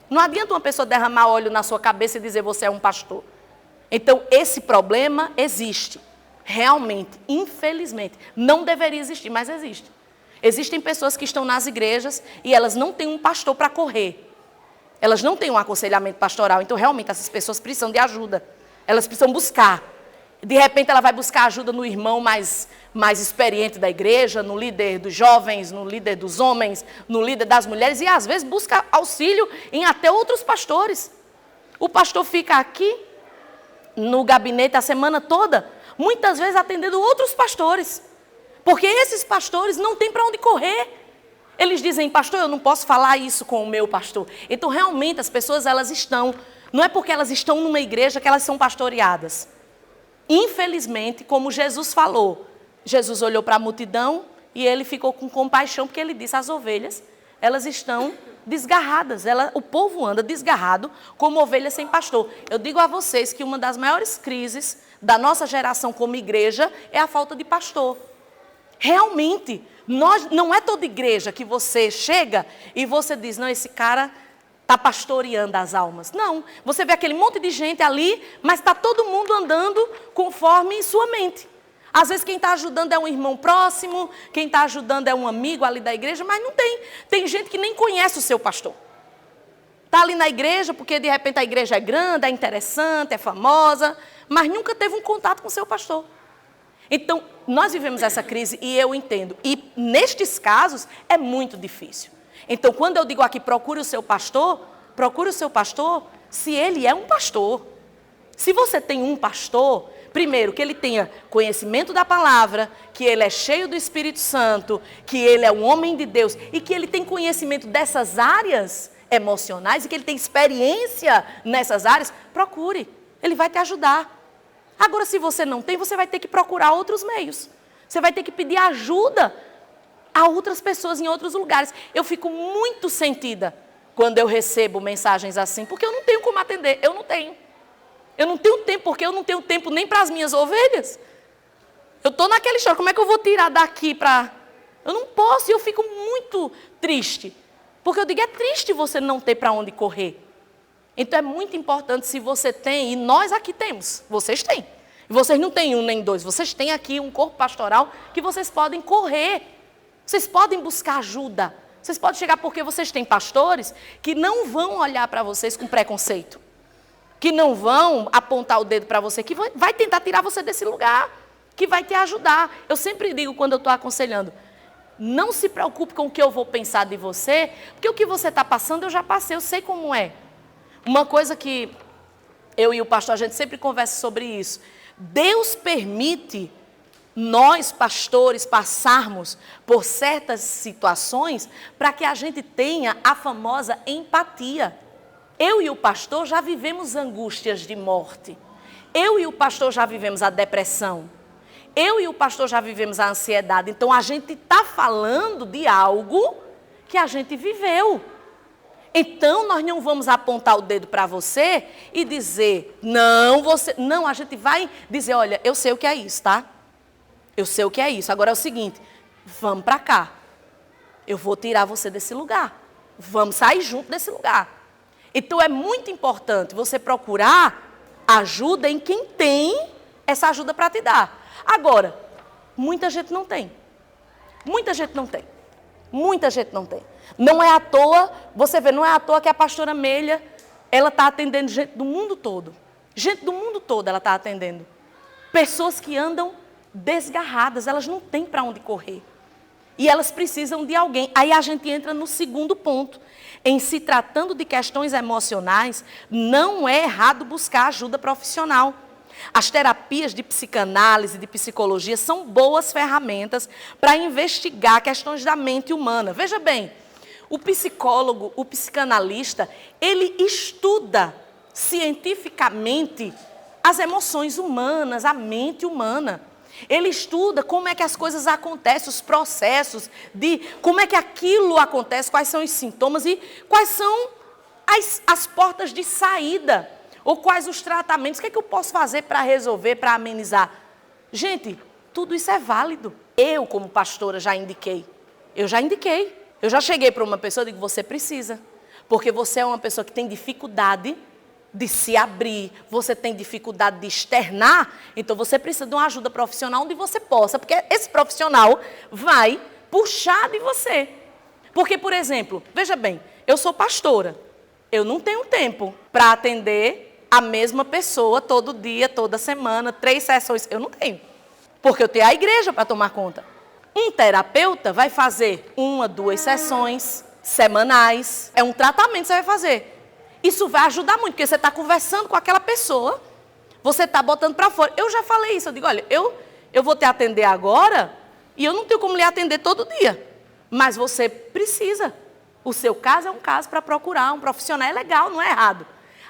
Não adianta uma pessoa derramar óleo na sua cabeça e dizer você é um pastor. Então, esse problema existe. Realmente, infelizmente, não deveria existir, mas existe. Existem pessoas que estão nas igrejas e elas não têm um pastor para correr. Elas não têm um aconselhamento pastoral. Então, realmente, essas pessoas precisam de ajuda. Elas precisam buscar. De repente, ela vai buscar ajuda no irmão mais experiente da igreja, no líder dos jovens, no líder dos homens, no líder das mulheres. E, às vezes, busca auxílio em até outros pastores. O pastor fica aqui, no gabinete, a semana toda, muitas vezes atendendo outros pastores. Porque esses pastores não têm para onde correr. Eles dizem, pastor, eu não posso falar isso com o meu pastor. Então, realmente, as pessoas, elas estão... Não é porque elas estão numa igreja que elas são pastoreadas. Infelizmente, como Jesus falou, Jesus olhou para a multidão E ele ficou com compaixão, porque ele disse, as ovelhas, elas estão desgarradas. O povo anda desgarrado como ovelha sem pastor. Eu digo a vocês que uma das maiores crises da nossa geração como igreja é a falta de pastor. Realmente, não é toda igreja que você chega e você diz, não, esse cara está pastoreando as almas. Não, você vê aquele monte de gente ali, mas está todo mundo andando conforme sua mente. Às vezes quem está ajudando é um irmão próximo, quem está ajudando é um amigo ali da igreja, mas não tem. Tem gente que nem conhece o seu pastor. Está ali na igreja porque de repente a igreja é grande, é interessante, é famosa, mas nunca teve um contato com o seu pastor. Então, nós vivemos essa crise e eu entendo. E nestes casos é muito difícil. Então, quando eu digo aqui, procure o seu pastor se ele é um pastor. Se você tem um pastor, primeiro, que ele tenha conhecimento da palavra, que ele é cheio do Espírito Santo, que ele é um homem de Deus e que ele tem conhecimento dessas áreas emocionais e que ele tem experiência nessas áreas, procure. Ele vai te ajudar. Agora, se você não tem, você vai ter que procurar outros meios. Você vai ter que pedir ajuda a outras pessoas em outros lugares. Eu fico muito sentida quando eu recebo mensagens assim, porque eu não tenho como atender, eu não tenho. Eu não tenho tempo, porque eu não tenho tempo nem para as minhas ovelhas. Eu estou naquele choro, como é que eu vou tirar daqui para... Eu não posso, e eu fico muito triste. Porque eu digo, é triste você não ter para onde correr. Então é muito importante se você tem, e nós aqui temos, vocês têm. E vocês não têm um nem dois, vocês têm aqui um corpo pastoral que vocês podem correr. Vocês podem buscar ajuda. Vocês podem chegar porque vocês têm pastores que não vão olhar para vocês com preconceito. Que não vão apontar o dedo para você, que vai tentar tirar você desse lugar, que vai te ajudar. Eu sempre digo quando eu estou aconselhando, não se preocupe com o que eu vou pensar de você, porque o que você está passando eu já passei, eu sei como é. Uma coisa que eu e o pastor, a gente sempre conversa sobre isso. Deus permite nós, pastores, passarmos por certas situações para que a gente tenha a famosa empatia. Eu e o pastor já vivemos angústias de morte. Eu e o pastor já vivemos a depressão. Eu e o pastor já vivemos a ansiedade. Então, a gente está falando de algo que a gente viveu. Então, nós não vamos apontar o dedo para você e dizer, não, você... Não, a gente vai dizer, olha, eu sei o que é isso, tá? Eu sei o que é isso. Agora é o seguinte, vamos para cá. Eu vou tirar você desse lugar. Vamos sair junto desse lugar. Então, é muito importante você procurar ajuda em quem tem essa ajuda para te dar. Agora, muita gente não tem. Muita gente não tem. Muita gente não tem. Não é à toa, você vê, não é à toa que a pastora Amélia, ela está atendendo gente do mundo todo. Gente do mundo todo ela está atendendo. Pessoas que andam desgarradas, elas não têm para onde correr. E elas precisam de alguém. Aí a gente entra no segundo ponto. Em se tratando de questões emocionais, não é errado buscar ajuda profissional. As terapias de psicanálise, de psicologia, são boas ferramentas para investigar questões da mente humana. Veja bem, o psicólogo, o psicanalista, ele estuda cientificamente as emoções humanas, a mente humana. Ele estuda como é que as coisas acontecem, os processos, de como é que aquilo acontece, quais são os sintomas e quais são as portas de saída, ou quais os tratamentos, o que é que eu posso fazer para resolver, para amenizar. Gente, tudo isso é válido. Eu, como pastora, já indiquei. Eu já cheguei para uma pessoa e digo, você precisa, porque você é uma pessoa que tem dificuldade de se abrir, você tem dificuldade de externar, então você precisa de uma ajuda profissional onde você possa, porque esse profissional vai puxar de você. Porque, por exemplo, veja bem, eu sou pastora, eu não tenho tempo para atender a mesma pessoa todo dia, toda semana, 3 sessões, eu não tenho, porque eu tenho a igreja para tomar conta. Um terapeuta vai fazer 1, 2 sessões semanais, é um tratamento que você vai fazer. Isso vai ajudar muito, porque você está conversando com aquela pessoa, você está botando para fora. Eu já falei isso, eu digo, olha, eu vou te atender agora e eu não tenho como lhe atender todo dia. Mas você precisa. O seu caso é um caso para procurar um profissional, é legal, não é errado.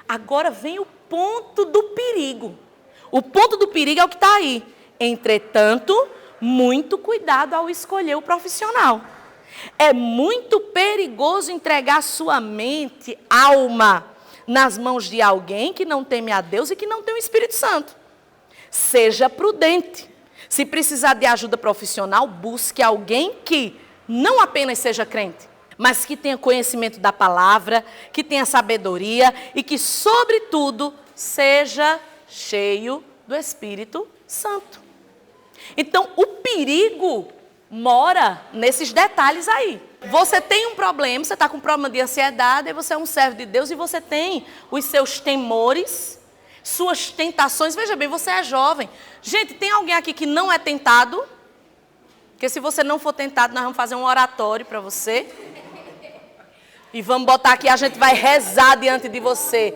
Agora vem o ponto do perigo. O ponto do perigo é o que está aí. Entretanto, muito cuidado ao escolher o profissional. É muito perigoso entregar sua mente, alma, nas mãos de alguém que não teme a Deus e que não tem o Espírito Santo. Seja prudente. Se precisar de ajuda profissional, busque alguém que não apenas seja crente, mas que tenha conhecimento da palavra, que tenha sabedoria e que, sobretudo, seja cheio do Espírito Santo. Então, o perigo mora nesses detalhes aí. Você tem um problema, você está com um problema de ansiedade, aí você é um servo de Deus e você tem os seus temores, suas tentações. Veja bem, você é jovem. Gente, tem alguém aqui que não é tentado? Porque se você não for tentado, nós vamos fazer um oratório para você. E vamos botar aqui, a gente vai rezar diante de você.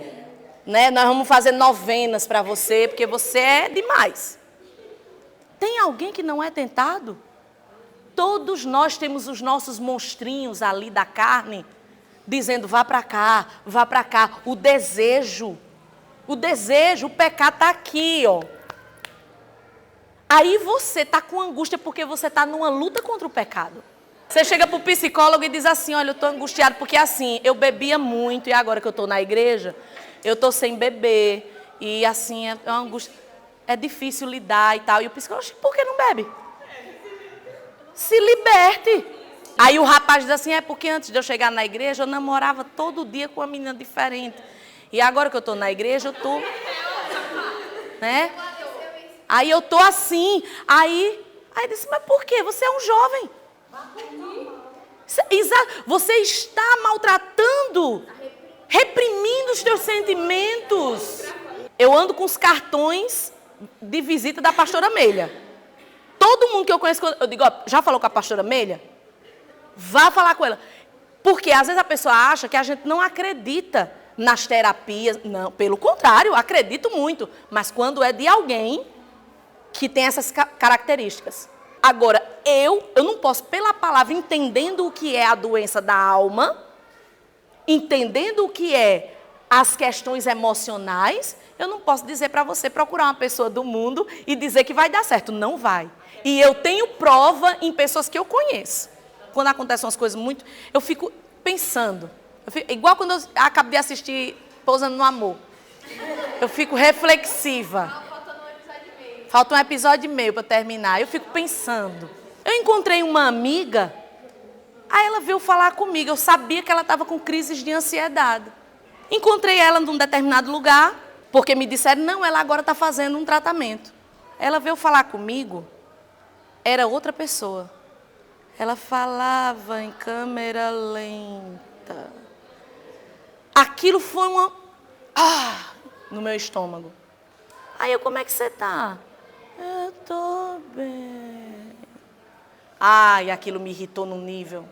Né? Nós vamos fazer novenas para você, porque você é demais. Tem alguém que não é tentado? Todos nós temos os nossos monstrinhos ali da carne, dizendo, vá para cá, vá para cá. O desejo, o pecado está aqui, ó. Aí você está com angústia porque você está numa luta contra o pecado. Você chega para o psicólogo e diz assim, olha, eu estou angustiado porque assim, eu bebia muito e agora que eu estou na igreja, eu estou sem beber. E assim, é uma angústia, é difícil lidar e tal. E o psicólogo, por que não bebe? Se liberte. Aí o rapaz diz assim, é porque antes de eu chegar na igreja, eu namorava todo dia com uma menina diferente. E agora que eu estou na igreja, eu estou... Né? Aí eu estou assim. Aí disse, mas por quê? Você é um jovem. Você está maltratando, reprimindo os teus sentimentos. Eu ando com os cartões de visita da pastora Meilha. Todo mundo que eu conheço, eu digo, ó, já falou com a pastora Meilha? Vá falar com ela. Porque às vezes a pessoa acha que a gente não acredita nas terapias. Não, pelo contrário, acredito muito. Mas quando é de alguém que tem essas características. Agora, eu não posso, pela palavra, entendendo o que é a doença da alma, entendendo o que é as questões emocionais, eu não posso dizer para você procurar uma pessoa do mundo e dizer que vai dar certo. Não vai. E eu tenho prova em pessoas que eu conheço. Quando acontecem umas coisas muito... Eu fico pensando. Igual quando eu acabo de assistir Pousando no Amor. Eu fico reflexiva. Falta um episódio e meio para terminar. Eu fico pensando. Eu encontrei uma amiga. Aí ela veio falar comigo. Eu sabia que ela estava com crises de ansiedade. Encontrei ela num determinado lugar. Porque me disseram, não, ela agora está fazendo um tratamento. Ela veio falar comigo. Era outra pessoa. Ela falava em câmera lenta. Aquilo foi uma... no meu estômago. Aí eu, como é que você está? Eu estou bem. E aquilo me irritou num nível.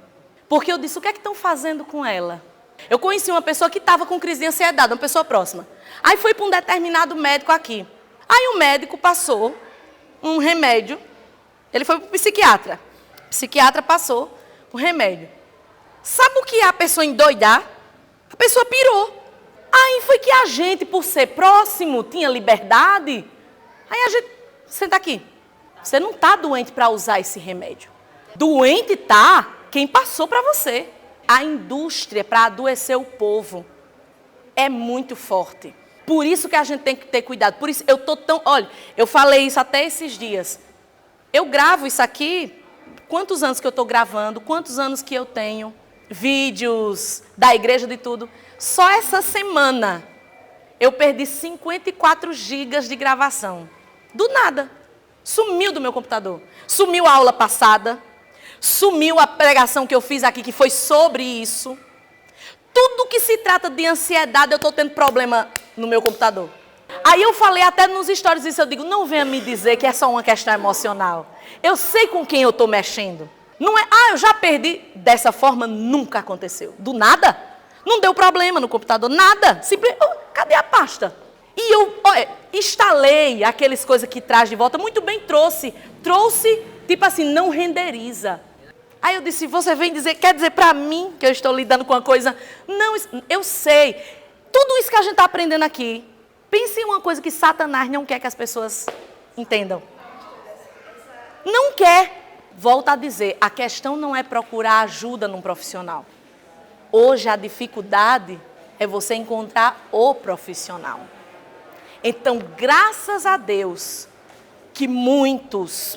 Porque eu disse, o que é que estão fazendo com ela? Eu conheci uma pessoa que estava com crise de ansiedade, uma pessoa próxima. Aí foi para um determinado médico aqui. Aí o médico passou um remédio. Ele foi para o psiquiatra. O psiquiatra passou o remédio. Sabe o que é a pessoa endoidar? A pessoa pirou. Aí foi que a gente, por ser próximo, tinha liberdade. Aí a gente, senta aqui. Você não está doente para usar esse remédio. Doente está quem passou para você. A indústria para adoecer o povo é muito forte. Por isso que a gente tem que ter cuidado. Por isso eu estou tão... Olha, eu falei isso até esses dias. Eu gravo isso aqui, quantos anos que eu estou gravando, quantos anos que eu tenho, vídeos da igreja de tudo. Só essa semana eu perdi 54 gigas de gravação. Do nada. Sumiu do meu computador. Sumiu a aula passada. Sumiu a pregação que eu fiz aqui, que foi sobre isso. Tudo que se trata de ansiedade, eu estou tendo problema no meu computador. Aí eu falei até nos stories isso, eu digo, não venha me dizer que é só uma questão emocional. Eu sei com quem eu estou mexendo. Não é, eu já perdi. Dessa forma, nunca aconteceu. Do nada. Não deu problema no computador, nada. Cadê a pasta? E eu instalei aquelas coisas que traz de volta. Muito bem, trouxe, tipo assim, não renderiza. Aí eu disse, você vem dizer, quer dizer para mim que eu estou lidando com uma coisa? Não, eu sei. Tudo isso que a gente está aprendendo aqui, pense em uma coisa que Satanás não quer que as pessoas entendam. Não quer. Volto a dizer, a questão não é procurar ajuda num profissional. Hoje a dificuldade é você encontrar o profissional. Então, graças a Deus, que muitos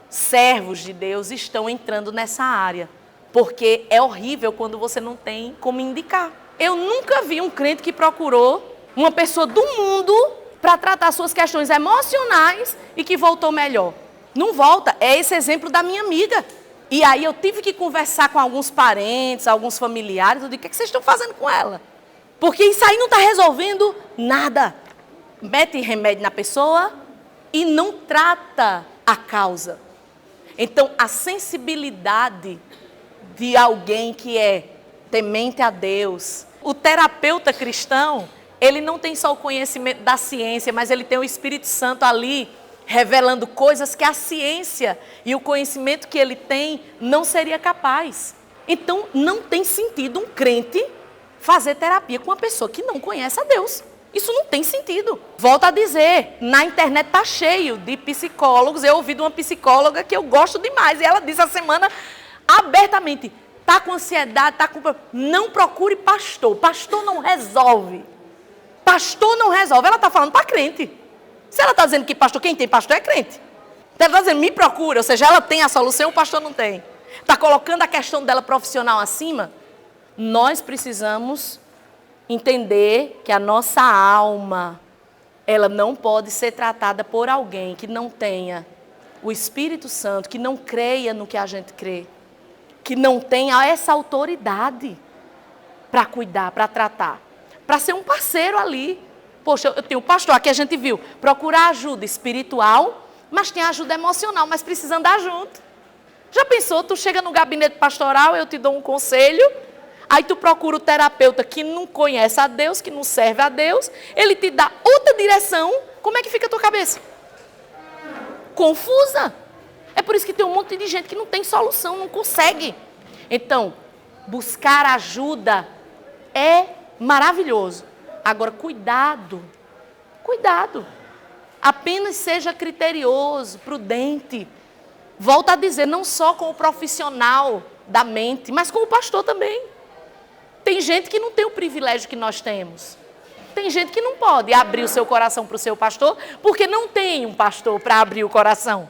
servos de Deus estão entrando nessa área. Porque é horrível quando você não tem como indicar. Eu nunca vi um crente que procurou uma pessoa do mundo para tratar suas questões emocionais e que voltou melhor. Não volta. É esse exemplo da minha amiga. E aí eu tive que conversar com alguns parentes, alguns familiares. Eu disse, o que vocês estão fazendo com ela? Porque isso aí não está resolvendo nada. Mete remédio na pessoa e não trata a causa. Então, a sensibilidade de alguém que é temente a Deus. O terapeuta cristão, ele não tem só o conhecimento da ciência, mas ele tem o Espírito Santo ali, revelando coisas que a ciência e o conhecimento que ele tem não seria capaz. Então, não tem sentido um crente fazer terapia com uma pessoa que não conhece a Deus. Isso não tem sentido. Volto a dizer, na internet está cheio de psicólogos. Eu ouvi de uma psicóloga que eu gosto demais. E ela disse a semana abertamente, está com ansiedade, está com... Não procure pastor. Pastor não resolve. Pastor não resolve. Ela está falando para crente. Se ela está dizendo que pastor, quem tem pastor é crente. Ela está dizendo, me procura. Ou seja, ela tem a solução, o pastor não tem. Está colocando a questão dela profissional acima. Nós precisamos entender que a nossa alma, ela não pode ser tratada por alguém que não tenha o Espírito Santo, que não creia no que a gente crê, que não tenha essa autoridade para cuidar, para tratar, para ser um parceiro ali. Poxa, eu tenho um pastor, aqui a gente viu, procurar ajuda espiritual, mas tem ajuda emocional, mas precisa andar junto. Já pensou, tu chega no gabinete pastoral, eu te dou um conselho, aí tu procura o terapeuta que não conhece a Deus, que não serve a Deus, ele te dá outra direção, como é que fica a tua cabeça? Confusa. É por isso que tem um monte de gente que não tem solução, não consegue. Então, buscar ajuda é maravilhoso. Agora, cuidado. Apenas seja criterioso, prudente. Volto a dizer, não só com o profissional da mente, mas com o pastor também. Tem gente que não tem o privilégio que nós temos. Tem gente que não pode abrir o seu coração para o seu pastor, porque não tem um pastor para abrir o coração.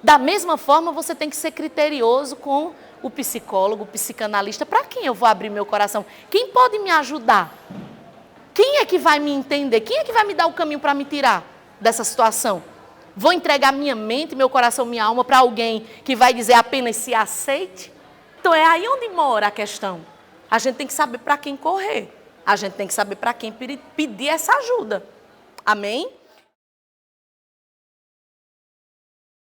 Da mesma forma, você tem que ser criterioso com o psicólogo, o psicanalista. Para quem eu vou abrir meu coração? Quem pode me ajudar? Quem é que vai me entender? Quem é que vai me dar o caminho para me tirar dessa situação? Vou entregar minha mente, meu coração, minha alma para alguém que vai dizer apenas se aceite? Então é aí onde mora a questão. A gente tem que saber para quem correr. A gente tem que saber para quem pedir essa ajuda. Amém?